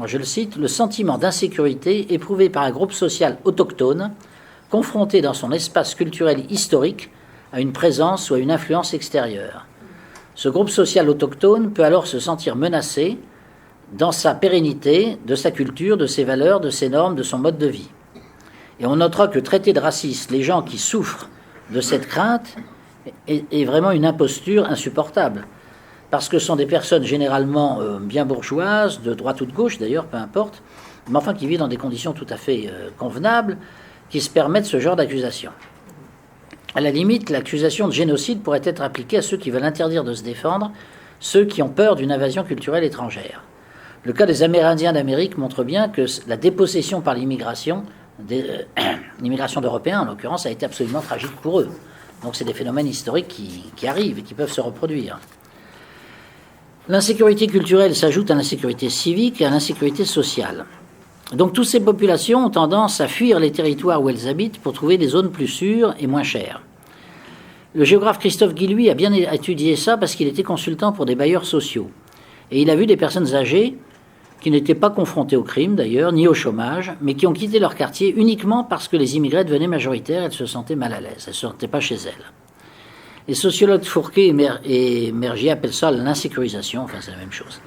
[SPEAKER 1] je le cite, le sentiment d'insécurité éprouvé par un groupe social autochtone confronté dans son espace culturel historique à une présence ou à une influence extérieure. Ce groupe social autochtone peut alors se sentir menacé dans sa pérennité, de sa culture, de ses valeurs, de ses normes, de son mode de vie. Et on notera que traiter de racistes les gens qui souffrent de cette crainte est vraiment une imposture insupportable. Parce que ce sont des personnes généralement bien bourgeoises, de droite ou de gauche d'ailleurs, peu importe, mais enfin qui vivent dans des conditions tout à fait convenables, qui se permettent ce genre d'accusation. À la limite, l'accusation de génocide pourrait être appliquée à ceux qui veulent interdire de se défendre, ceux qui ont peur d'une invasion culturelle étrangère. Le cas des Amérindiens d'Amérique montre bien que la dépossession par l'immigration, l'immigration d'Européens en l'occurrence, a été absolument tragique pour eux. Donc c'est des phénomènes historiques qui arrivent et qui peuvent se reproduire. L'insécurité culturelle s'ajoute à l'insécurité civique et à l'insécurité sociale. Donc toutes ces populations ont tendance à fuir les territoires où elles habitent pour trouver des zones plus sûres et moins chères. Le géographe Christophe Guilluy a bien étudié ça parce qu'il était consultant pour des bailleurs sociaux. Et il a vu des personnes âgées qui n'étaient pas confrontées au crime d'ailleurs, ni au chômage, mais qui ont quitté leur quartier uniquement parce que les immigrés devenaient majoritaires et elles se sentaient mal à l'aise, elles ne se sentaient pas chez elles. Les sociologues Fourquet et Mergier appellent ça l'insécurisation, enfin c'est la même chose.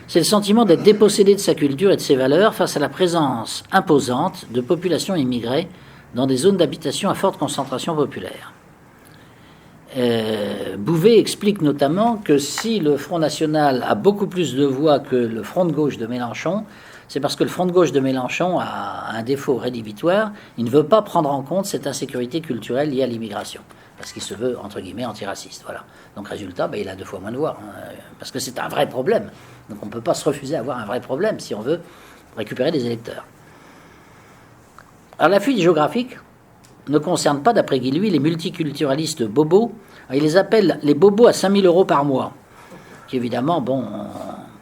[SPEAKER 1] C'est le sentiment d'être dépossédé de sa culture et de ses valeurs face à la présence imposante de populations immigrées dans des zones d'habitation à forte concentration populaire. Bouvet explique notamment que si le Front National a beaucoup plus de voix que le Front de gauche de Mélenchon, c'est parce que le Front de gauche de Mélenchon a un défaut rédhibitoire, il ne veut pas prendre en compte cette insécurité culturelle liée à l'immigration, parce qu'il se veut, entre guillemets, antiraciste. Voilà. Donc résultat, il a 2 fois moins de voix, parce que c'est un vrai problème. Donc on ne peut pas se refuser à avoir un vrai problème si on veut récupérer des électeurs. Alors la fuite géographique ne concerne pas, d'après Guilluy, les multiculturalistes bobos. Il les appelle les bobos à 5 000 € par mois, qui évidemment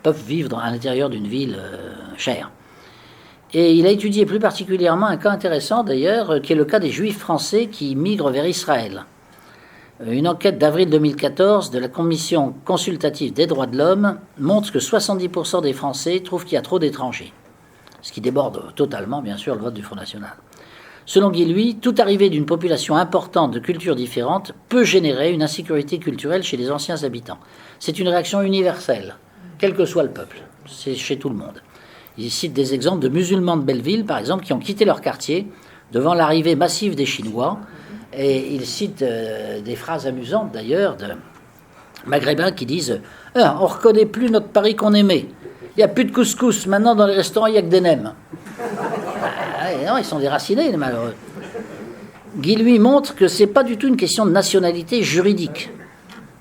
[SPEAKER 1] peuvent vivre à l'intérieur d'une ville chère. Et il a étudié plus particulièrement un cas intéressant d'ailleurs, qui est le cas des Juifs français qui migrent vers Israël. Une enquête d'avril 2014 de la Commission consultative des droits de l'homme montre que 70% des Français trouvent qu'il y a trop d'étrangers, ce qui déborde totalement, bien sûr, le vote du Front National. Selon Guilhuy, toute arrivée d'une population importante de cultures différentes peut générer une insécurité culturelle chez les anciens habitants. C'est une réaction universelle, quel que soit le peuple. C'est chez tout le monde. Il cite des exemples de musulmans de Belleville, par exemple, qui ont quitté leur quartier devant l'arrivée massive des Chinois. Et il cite des phrases amusantes, d'ailleurs, de Maghrébins qui disent « Ah, on ne reconnaît plus notre Paris qu'on aimait. Il n'y a plus de couscous. Maintenant, dans les restaurants, il n'y a que des nems. » Non, ils sont déracinés, les malheureux. Guilhuy montre que ce n'est pas du tout une question de nationalité juridique.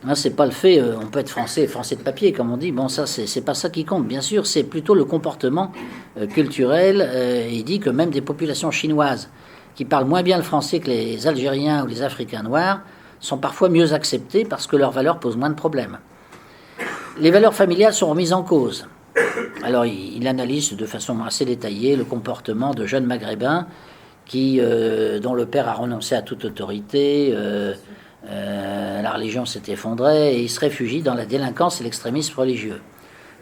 [SPEAKER 1] Hein, c'est pas le fait, on peut être français de papier, comme on dit. Bon, ça, c'est pas ça qui compte, bien sûr. C'est plutôt le comportement culturel. Il dit que même des populations chinoises qui parlent moins bien le français que les Algériens ou les Africains noirs sont parfois mieux acceptées parce que leurs valeurs posent moins de problèmes. Les valeurs familiales sont remises en cause. Alors, il analyse de façon assez détaillée le comportement de jeunes maghrébins dont le père a renoncé à toute autorité, la religion s'est effondrée et ils se réfugient dans la délinquance et l'extrémisme religieux.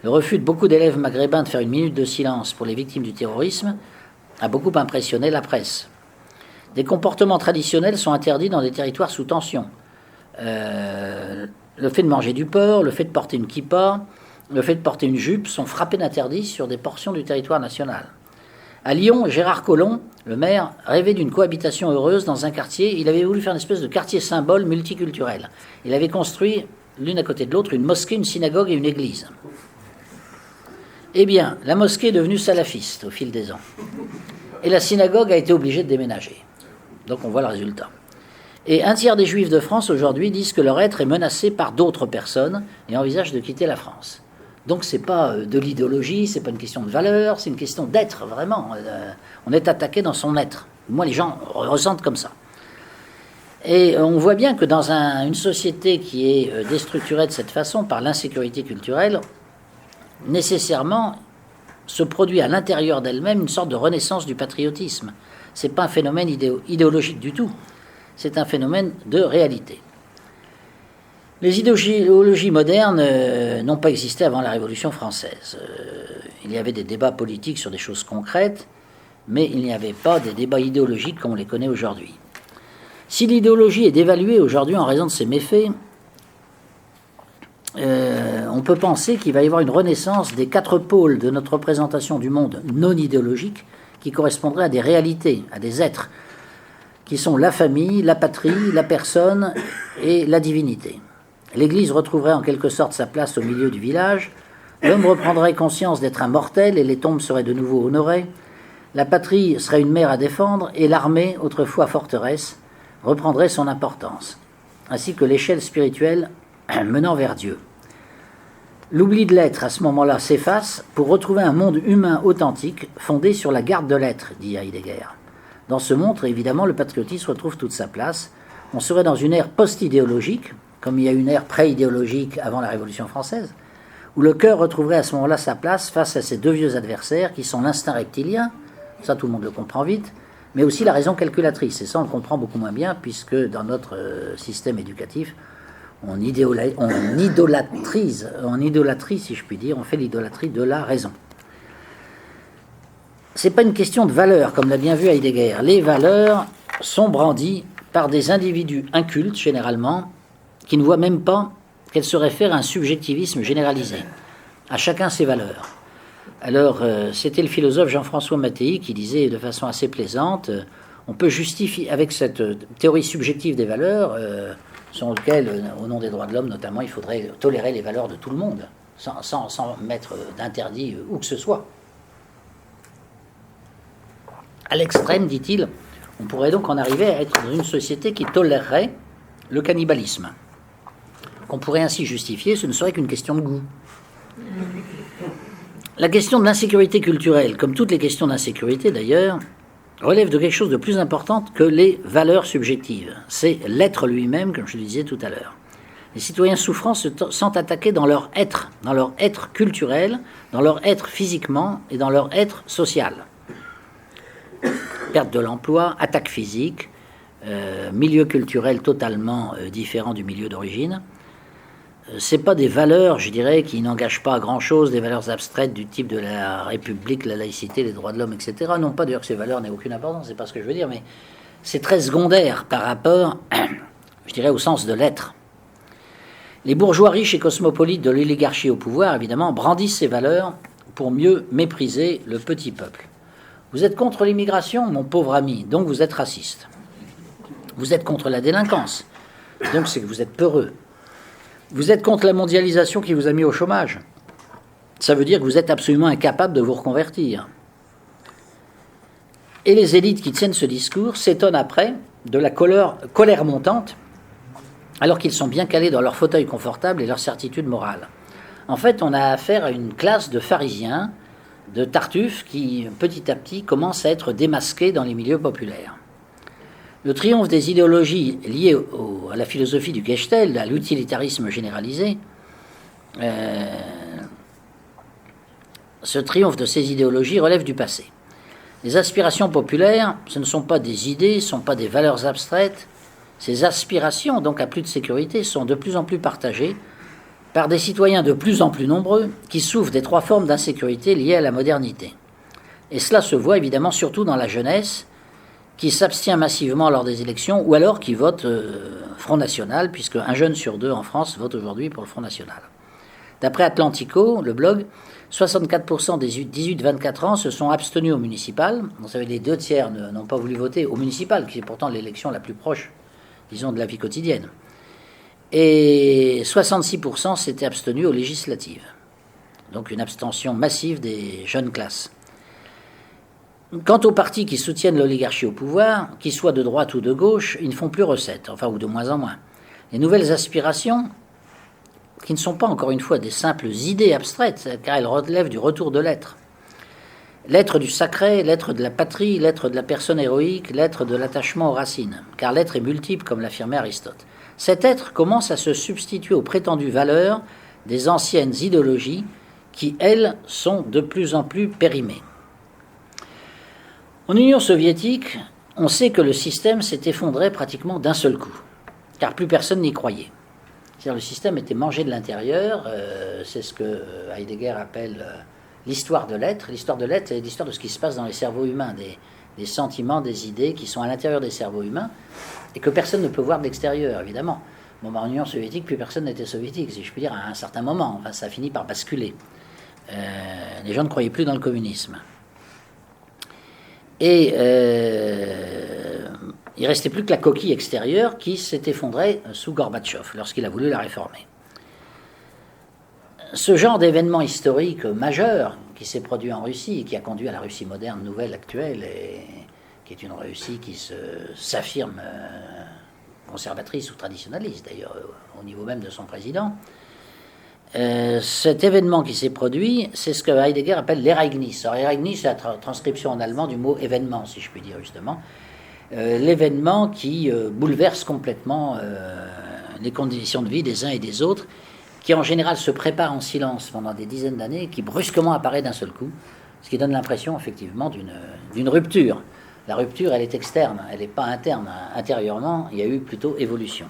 [SPEAKER 1] Le refus de beaucoup d'élèves maghrébins de faire une minute de silence pour les victimes du terrorisme a beaucoup impressionné la presse. Des comportements traditionnels sont interdits dans des territoires sous tension. Le fait de manger du porc, le fait de porter une kippa, le fait de porter une jupe sont frappés d'interdits sur des portions du territoire national. À Lyon, Gérard Collomb, le maire, rêvait d'une cohabitation heureuse dans un quartier. Il avait voulu faire une espèce de quartier symbole multiculturel. Il avait construit, l'une à côté de l'autre, une mosquée, une synagogue et une église. Eh bien, la mosquée est devenue salafiste au fil des ans. Et la synagogue a été obligée de déménager. Donc on voit le résultat. Et un tiers des Juifs de France aujourd'hui disent que leur être est menacé par d'autres personnes et envisagent de quitter la France. Donc c'est pas de l'idéologie, c'est pas une question de valeur, c'est une question d'être, vraiment. On est attaqué dans son être. Moi, les gens ressentent comme ça. Et on voit bien que dans une société qui est déstructurée de cette façon, par l'insécurité culturelle, nécessairement se produit à l'intérieur d'elle-même une sorte de renaissance du patriotisme. C'est pas un phénomène idéologique du tout, c'est un phénomène de réalité. Les idéologies modernes n'ont pas existé avant la Révolution française. Il y avait des débats politiques sur des choses concrètes, mais il n'y avait pas des débats idéologiques comme on les connaît aujourd'hui. Si l'idéologie est dévaluée aujourd'hui en raison de ses méfaits, on peut penser qu'il va y avoir une renaissance des 4 pôles de notre représentation du monde non idéologique qui correspondraient à des réalités, à des êtres, qui sont la famille, la patrie, la personne et la divinité. L'Église retrouverait en quelque sorte sa place au milieu du village, l'homme reprendrait conscience d'être un mortel et les tombes seraient de nouveau honorées, la patrie serait une mère à défendre et l'armée, autrefois forteresse, reprendrait son importance, ainsi que l'échelle spirituelle menant vers Dieu. L'oubli de l'être à ce moment-là s'efface pour retrouver un monde humain authentique fondé sur la garde de l'être, dit Heidegger. Dans ce monde, évidemment, le patriotisme retrouve toute sa place. On serait dans une ère post-idéologique, comme il y a une ère pré-idéologique avant la Révolution française, où le cœur retrouverait à ce moment-là sa place face à ces 2 vieux adversaires qui sont l'instinct rectilien, ça tout le monde le comprend vite, mais aussi la raison calculatrice. Et ça, on le comprend beaucoup moins bien, puisque dans notre système éducatif, on idolâtrie, si je puis dire, on fait l'idolâtrie de la raison. C'est pas une question de valeur, comme l'a bien vu Heidegger. Les valeurs sont brandies par des individus incultes, généralement, qui ne voient même pas qu'elles se réfèrent à un subjectivisme généralisé. À chacun ses valeurs. Alors, c'était le philosophe Jean-François Mattei qui disait de façon assez plaisante, on peut justifier, avec cette théorie subjective des valeurs, selon lequel, au nom des droits de l'homme notamment, il faudrait tolérer les valeurs de tout le monde, sans mettre d'interdit où que ce soit. À l'extrême, dit-il, on pourrait donc en arriver à être dans une société qui tolérerait le cannibalisme. Qu'on pourrait ainsi justifier, ce ne serait qu'une question de goût. La question de l'insécurité culturelle, comme toutes les questions d'insécurité d'ailleurs, relève de quelque chose de plus important que les valeurs subjectives. C'est l'être lui-même, comme je le disais tout à l'heure. Les citoyens souffrants se sentent attaqués dans leur être culturel, dans leur être physiquement et dans leur être social. Perte de l'emploi, attaque physique, milieu culturel totalement différent du milieu d'origine. c'est pas des valeurs, je dirais, qui n'engagent pas à grand-chose, des valeurs abstraites du type de la République, la laïcité, les droits de l'homme, etc. Non pas d'ailleurs que ces valeurs n'aient aucune importance, c'est pas ce que je veux dire, mais c'est très secondaire par rapport, je dirais, au sens de l'être. Les bourgeois riches et cosmopolites de l'oligarchie au pouvoir, évidemment, brandissent ces valeurs pour mieux mépriser le petit peuple. Vous êtes contre l'immigration, mon pauvre ami, donc vous êtes raciste. Vous êtes contre la délinquance, donc c'est que vous êtes peureux. Vous êtes contre la mondialisation qui vous a mis au chômage. Ça veut dire que vous êtes absolument incapable de vous reconvertir. Et les élites qui tiennent ce discours s'étonnent après de la colère montante, alors qu'ils sont bien calés dans leur fauteuil confortable et leur certitude morale. En fait, on a affaire à une classe de pharisiens, de tartuffes, qui petit à petit commencent à être démasqués dans les milieux populaires. Le triomphe des idéologies liées à la philosophie du Gestalt, à l'utilitarisme généralisé, ce triomphe de ces idéologies relève du passé. Les aspirations populaires, ce ne sont pas des idées, ne sont pas des valeurs abstraites. Ces aspirations, donc à plus de sécurité, sont de plus en plus partagées par des citoyens de plus en plus nombreux qui souffrent des trois formes d'insécurité liées à la modernité. Et cela se voit évidemment surtout dans la jeunesse, qui s'abstient massivement lors des élections, ou alors qui vote Front National, puisque un jeune sur deux en France vote aujourd'hui pour le Front National. D'après Atlantico, le blog, 64% des 18-24 ans se sont abstenus au municipal. Vous savez, les 2/3 n'ont pas voulu voter au municipal, qui est pourtant l'élection la plus proche, disons, de la vie quotidienne. Et 66% s'étaient abstenus aux législatives. Donc une abstention massive des jeunes classes. Quant aux partis qui soutiennent l'oligarchie au pouvoir, qu'ils soient de droite ou de gauche, ils ne font plus recette, enfin, ou de moins en moins. Les nouvelles aspirations, qui ne sont pas, encore une fois, des simples idées abstraites, car elles relèvent du retour de l'être. L'être du sacré, l'être de la patrie, l'être de la personne héroïque, l'être de l'attachement aux racines, car l'être est multiple, comme l'affirmait Aristote. Cet être commence à se substituer aux prétendues valeurs des anciennes idéologies qui, elles, sont de plus en plus périmées. En Union soviétique, on sait que le système s'est effondré pratiquement d'un seul coup, car plus personne n'y croyait. C'est-à-dire le système était mangé de l'intérieur, c'est ce que Heidegger appelle l'histoire de l'être. L'histoire de l'être, c'est l'histoire de ce qui se passe dans les cerveaux humains, des sentiments, des idées qui sont à l'intérieur des cerveaux humains, et que personne ne peut voir de l'extérieur, évidemment. Bon, en Union soviétique, plus personne n'était soviétique, si je puis dire, à un certain moment. Enfin, ça a fini par basculer. Les gens ne croyaient plus dans le communisme. Et il ne restait plus que la coquille extérieure qui s'est effondrée sous Gorbatchev lorsqu'il a voulu la réformer. Ce genre d'événement historique majeur qui s'est produit en Russie et qui a conduit à la Russie moderne, nouvelle, actuelle, et qui est une Russie qui s'affirme conservatrice ou traditionnaliste d'ailleurs au niveau même de son président, cet événement qui s'est produit, c'est ce que Heidegger appelle l'Ereignis. Alors, Ereignis, c'est la transcription en allemand du mot événement, si je puis dire justement. L'événement qui bouleverse complètement les conditions de vie des uns et des autres, qui en général se prépare en silence pendant des dizaines d'années, qui brusquement apparaît d'un seul coup, ce qui donne l'impression effectivement d'une rupture. La rupture, elle est externe, elle n'est pas interne. Intérieurement, il y a eu plutôt évolution.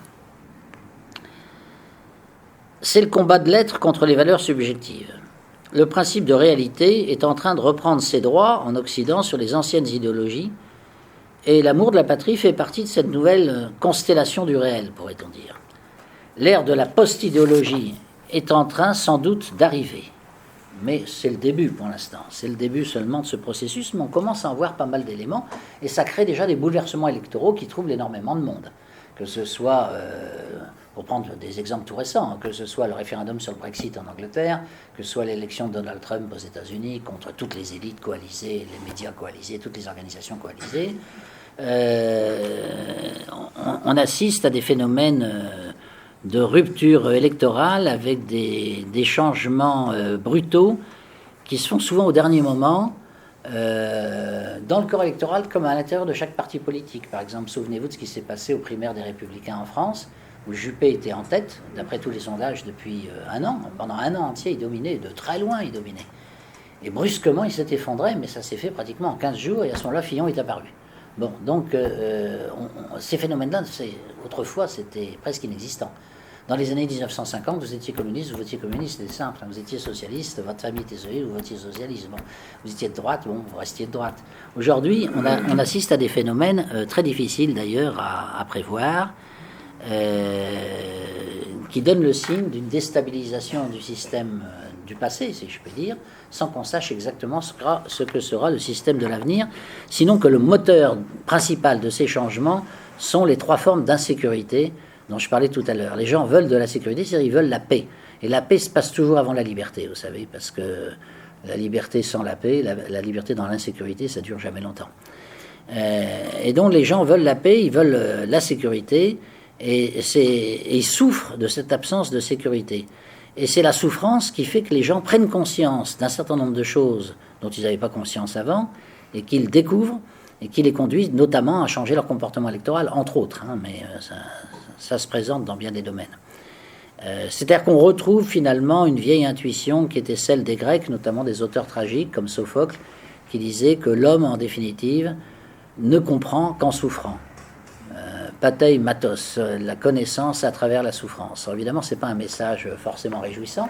[SPEAKER 1] C'est le combat de l'être contre les valeurs subjectives. Le principe de réalité est en train de reprendre ses droits en Occident sur les anciennes idéologies, et l'amour de la patrie fait partie de cette nouvelle constellation du réel, pourrait-on dire. L'ère de la post-idéologie est en train sans doute d'arriver, mais c'est le début pour l'instant, c'est le début seulement de ce processus, mais on commence à en voir pas mal d'éléments, et ça crée déjà des bouleversements électoraux qui troublent énormément de monde, que ce soit... pour prendre des exemples tout récents, que ce soit le référendum sur le Brexit en Angleterre, que ce soit l'élection de Donald Trump aux États-Unis contre toutes les élites coalisées, les médias coalisés, toutes les organisations coalisées, on assiste à des phénomènes de rupture électorale avec des changements brutaux qui se font souvent au dernier moment dans le corps électoral comme à l'intérieur de chaque parti politique. Par exemple, souvenez-vous de ce qui s'est passé aux primaires des Républicains en France, où Juppé était en tête, d'après tous les sondages, depuis un an. Pendant un an entier, il dominait, de très loin, il dominait. Et brusquement, il s'est effondré, mais ça s'est fait pratiquement en 15 jours, et à ce moment-là, Fillon est apparu. Bon, donc, ces phénomènes-là, autrefois, c'était presque inexistant. Dans les années 1950, vous étiez communiste, vous votiez communiste, c'était simple. Vous étiez socialiste, votre famille était socialiste, vous votiez socialiste. Bon, vous étiez de droite, bon, vous restiez de droite. Aujourd'hui, on assiste à des phénomènes très difficiles d'ailleurs à prévoir, qui donnent le signe d'une déstabilisation du système du passé, si je peux dire, sans qu'on sache exactement ce que sera le système de l'avenir, sinon que le moteur principal de ces changements sont les 3 formes d'insécurité dont je parlais tout à l'heure. Les gens veulent de la sécurité, c'est-à-dire ils veulent la paix. Et la paix se passe toujours avant la liberté, vous savez, parce que la liberté sans la paix, la liberté dans l'insécurité, ça dure jamais longtemps. Et donc les gens veulent la paix, ils veulent la sécurité, et ils souffrent de cette absence de sécurité. Et c'est la souffrance qui fait que les gens prennent conscience d'un certain nombre de choses dont ils n'avaient pas conscience avant, et qu'ils découvrent, et qui les conduisent notamment à changer leur comportement électoral, entre autres, hein, mais ça se présente dans bien des domaines. C'est-à-dire qu'on retrouve finalement une vieille intuition qui était celle des Grecs, notamment des auteurs tragiques comme Sophocle, qui disait que l'homme, en définitive, ne comprend qu'en souffrant. Patei matos, la connaissance à travers la souffrance. Alors évidemment, ce n'est pas un message forcément réjouissant,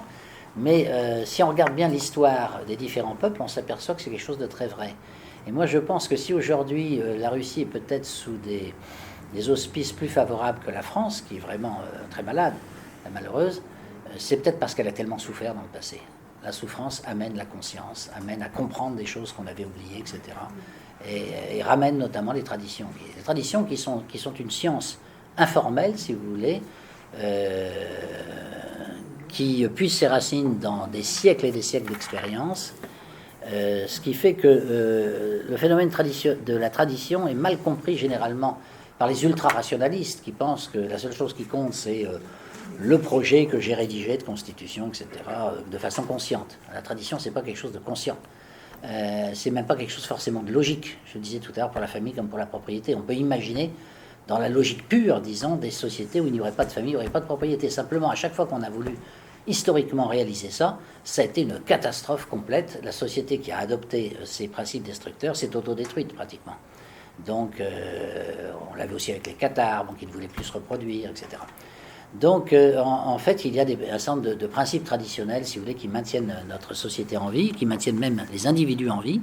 [SPEAKER 1] mais si on regarde bien l'histoire des différents peuples, on s'aperçoit que c'est quelque chose de très vrai. Et moi, je pense que si aujourd'hui la Russie est peut-être sous des auspices plus favorables que la France, qui est vraiment très malade, la malheureuse, c'est peut-être parce qu'elle a tellement souffert dans le passé. La souffrance amène la conscience, amène à comprendre des choses qu'on avait oubliées, etc. Et ramène notamment les traditions. Les traditions qui sont une science informelle, si vous voulez, qui puise ses racines dans des siècles et des siècles d'expérience, ce qui fait que le phénomène de la tradition est mal compris généralement par les ultra-rationalistes qui pensent que la seule chose qui compte, c'est le projet que j'ai rédigé de constitution, etc., de façon consciente. La tradition, c'est pas quelque chose de conscient. C'est même pas quelque chose forcément de logique. Je le disais tout à l'heure pour la famille comme pour la propriété. On peut imaginer, dans la logique pure, disons, des sociétés où il n'y aurait pas de famille, il n'y aurait pas de propriété. Simplement, à chaque fois qu'on a voulu historiquement réaliser ça, ça a été une catastrophe complète. La société qui a adopté ces principes destructeurs s'est autodétruite pratiquement. Donc, on l'avait aussi avec les cathares, donc ils ne voulaient plus se reproduire, etc. Donc, en fait, il y a un certain nombre de principes traditionnels, si vous voulez, qui maintiennent notre société en vie, qui maintiennent même les individus en vie.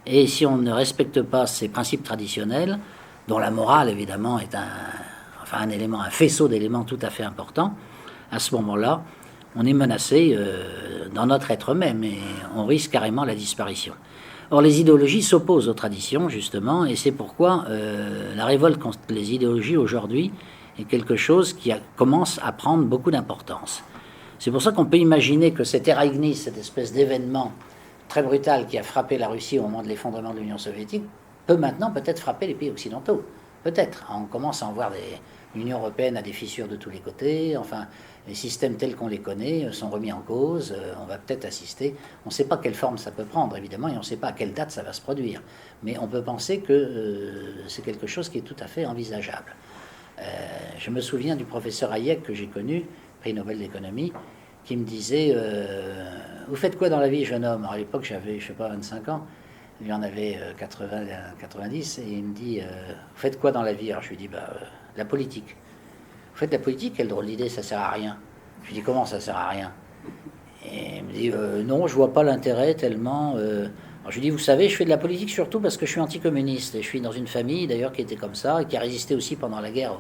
[SPEAKER 1] Et si on ne respecte pas ces principes traditionnels, dont la morale, évidemment, est un élément, un faisceau d'éléments tout à fait important, à ce moment-là, on est menacé dans notre être même et on risque carrément la disparition. Or, les idéologies s'opposent aux traditions, justement, et c'est pourquoi la révolte contre les idéologies aujourd'hui est quelque chose qui commence à prendre beaucoup d'importance. C'est pour ça qu'on peut imaginer que cet Eraignis, cette espèce d'événement très brutal qui a frappé la Russie au moment de l'effondrement de l'Union soviétique, peut maintenant peut-être frapper les pays occidentaux. Peut-être. On commence à en voir l'Union européenne a des fissures de tous les côtés, enfin, les systèmes tels qu'on les connaît sont remis en cause, on va peut-être assister, on ne sait pas quelle forme ça peut prendre évidemment, et on ne sait pas à quelle date ça va se produire, mais on peut penser que c'est quelque chose qui est tout à fait envisageable. Je me souviens du professeur Hayek que j'ai connu, prix Nobel d'économie, qui me disait vous faites quoi dans la vie, jeune homme? Alors, à l'époque j'avais, je sais pas, 25 ans, lui en avait 80, 90, et il me dit vous faites quoi dans la vie? Alors je lui dis la politique. Vous faites de la politique? Quelle drôle d'idée, ça sert à rien. Je lui dis comment ça sert à rien? Et il me dit non, je vois pas l'intérêt tellement. Alors je lui dis vous savez, je fais de la politique surtout parce que je suis anticommuniste et je suis dans une famille d'ailleurs qui était comme ça et qui a résisté aussi pendant la guerre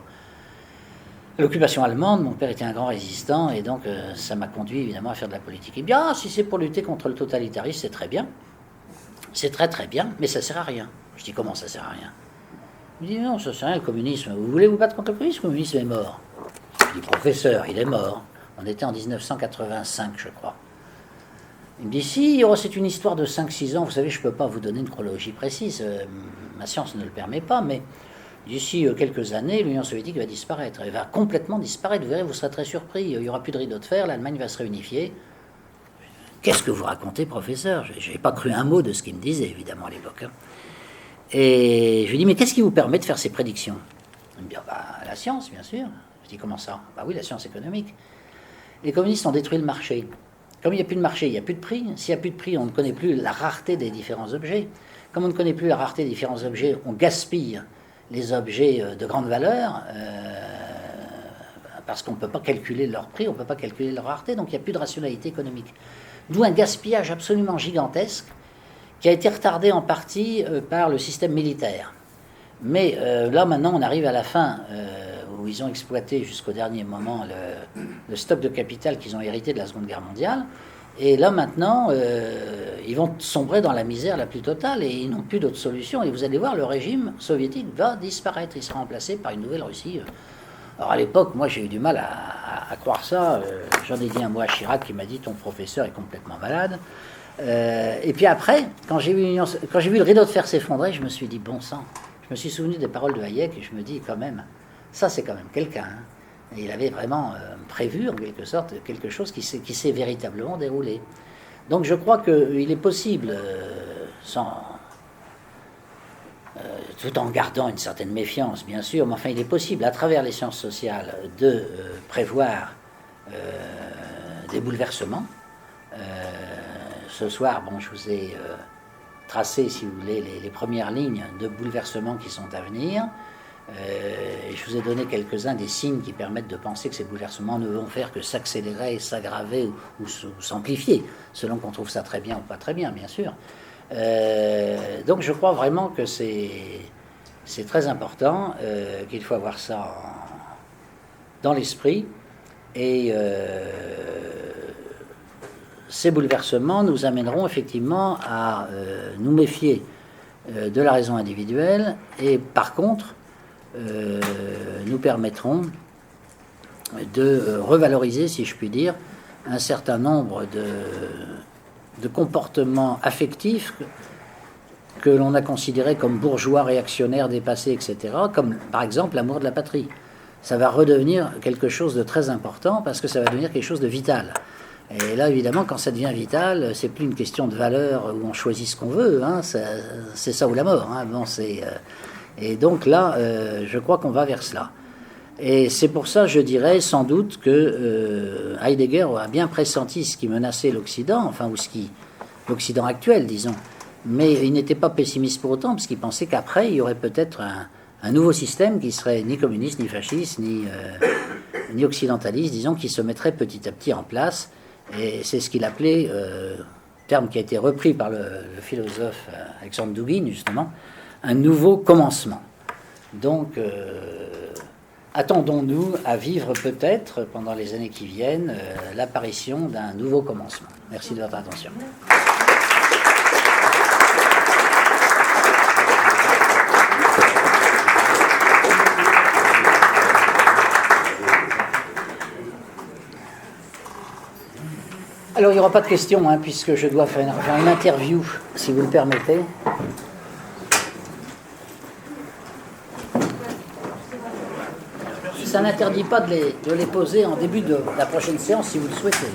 [SPEAKER 1] à l'occupation allemande. Mon père était un grand résistant et donc ça m'a conduit évidemment à faire de la politique. Et bien si c'est pour lutter contre le totalitarisme, c'est très bien. C'est très très bien, mais ça sert à rien. Je dis comment ça sert à rien? Il me dit non, ça sert à rien le communisme. Vous voulez vous battre contre le communisme? Le communisme est mort. Je dis professeur, il est mort. On était en 1985, je crois. Il me dit si, c'est une histoire de 5-6 ans. Vous savez, je ne peux pas vous donner une chronologie précise. Ma science ne le permet pas, mais d'ici quelques années, l'Union soviétique va disparaître. Elle va complètement disparaître. Vous verrez, vous serez très surpris. Il n'y aura plus de rideau de fer. L'Allemagne va se réunifier. Qu'est-ce que vous racontez, professeur? Je n'ai pas cru un mot de ce qu'il me disait, évidemment, à l'époque. Et je lui dis, mais qu'est-ce qui vous permet de faire ces prédictions? Il me dit, la science, bien sûr. Je dis, comment ça? Oui, la science économique. Les communistes ont détruit le marché. Comme il n'y a plus de marché, il n'y a plus de prix. S'il n'y a plus de prix, on ne connaît plus la rareté des différents objets. Comme on ne connaît plus la rareté des différents objets, on gaspille les objets de grande valeur parce qu'on ne peut pas calculer leur prix, on ne peut pas calculer leur rareté, donc il n'y a plus de rationalité économique. D'où un gaspillage absolument gigantesque qui a été retardé en partie par le système militaire. Mais là, maintenant, on arrive à la fin, où ils ont exploité jusqu'au dernier moment le stock de capital qu'ils ont hérité de la Seconde Guerre mondiale. Et là, maintenant, ils vont sombrer dans la misère la plus totale et ils n'ont plus d'autre solution. Et vous allez voir, le régime soviétique va disparaître. Il sera remplacé par une nouvelle Russie. Alors, à l'époque, moi, j'ai eu du mal à croire ça. J'en ai dit un mot à Chirac qui m'a dit « ton professeur est complètement malade ». Et puis après, quand j'ai vu le rideau de fer s'effondrer, je me suis dit « bon sang ». Je me suis souvenu des paroles de Hayek et je me dis quand même, ça c'est quand même quelqu'un. Hein. Et il avait vraiment prévu en quelque sorte quelque chose qui s'est véritablement déroulé. Donc je crois qu'il est possible, tout en gardant une certaine méfiance bien sûr, mais enfin il est possible à travers les sciences sociales de prévoir des bouleversements. Ce soir, bon, je vous ai tracé, si vous voulez, les premières lignes de bouleversements qui sont à venir. Et je vous ai donné quelques-uns des signes qui permettent de penser que ces bouleversements ne vont faire que s'accélérer, s'aggraver ou s'amplifier, selon qu'on trouve ça très bien ou pas très bien, bien sûr. Donc je crois vraiment que c'est très important, qu'il faut avoir ça dans l'esprit. Et ces bouleversements nous amèneront effectivement à nous méfier de la raison individuelle et par contre nous permettront de revaloriser, si je puis dire, un certain nombre de comportements affectifs que l'on a considérés comme bourgeois, réactionnaires, dépassés, etc., comme par exemple l'amour de la patrie. Ça va redevenir quelque chose de très important parce que ça va devenir quelque chose de vital. Et là, évidemment, quand ça devient vital, c'est plus une question de valeur où on choisit ce qu'on veut, hein, c'est ça ou la mort. Hein, bon, et donc là, je crois qu'on va vers cela. Et c'est pour ça, je dirais, sans doute que Heidegger a bien pressenti ce qui menaçait l'Occident, enfin, l'Occident actuel, disons. Mais il n'était pas pessimiste pour autant, parce qu'il pensait qu'après, il y aurait peut-être un nouveau système qui serait ni communiste, ni fasciste, ni occidentaliste, disons, qui se mettrait petit à petit en place. Et c'est ce qu'il appelait, terme qui a été repris par le philosophe Alexandre Douguin, justement, un nouveau commencement. Donc, attendons-nous à vivre peut-être, pendant les années qui viennent, l'apparition d'un nouveau commencement. Merci de votre attention. Alors, il n'y aura pas de questions, hein, puisque je dois faire une interview, si vous le permettez. Ça n'interdit pas de les poser en début de la prochaine séance, si vous le souhaitez.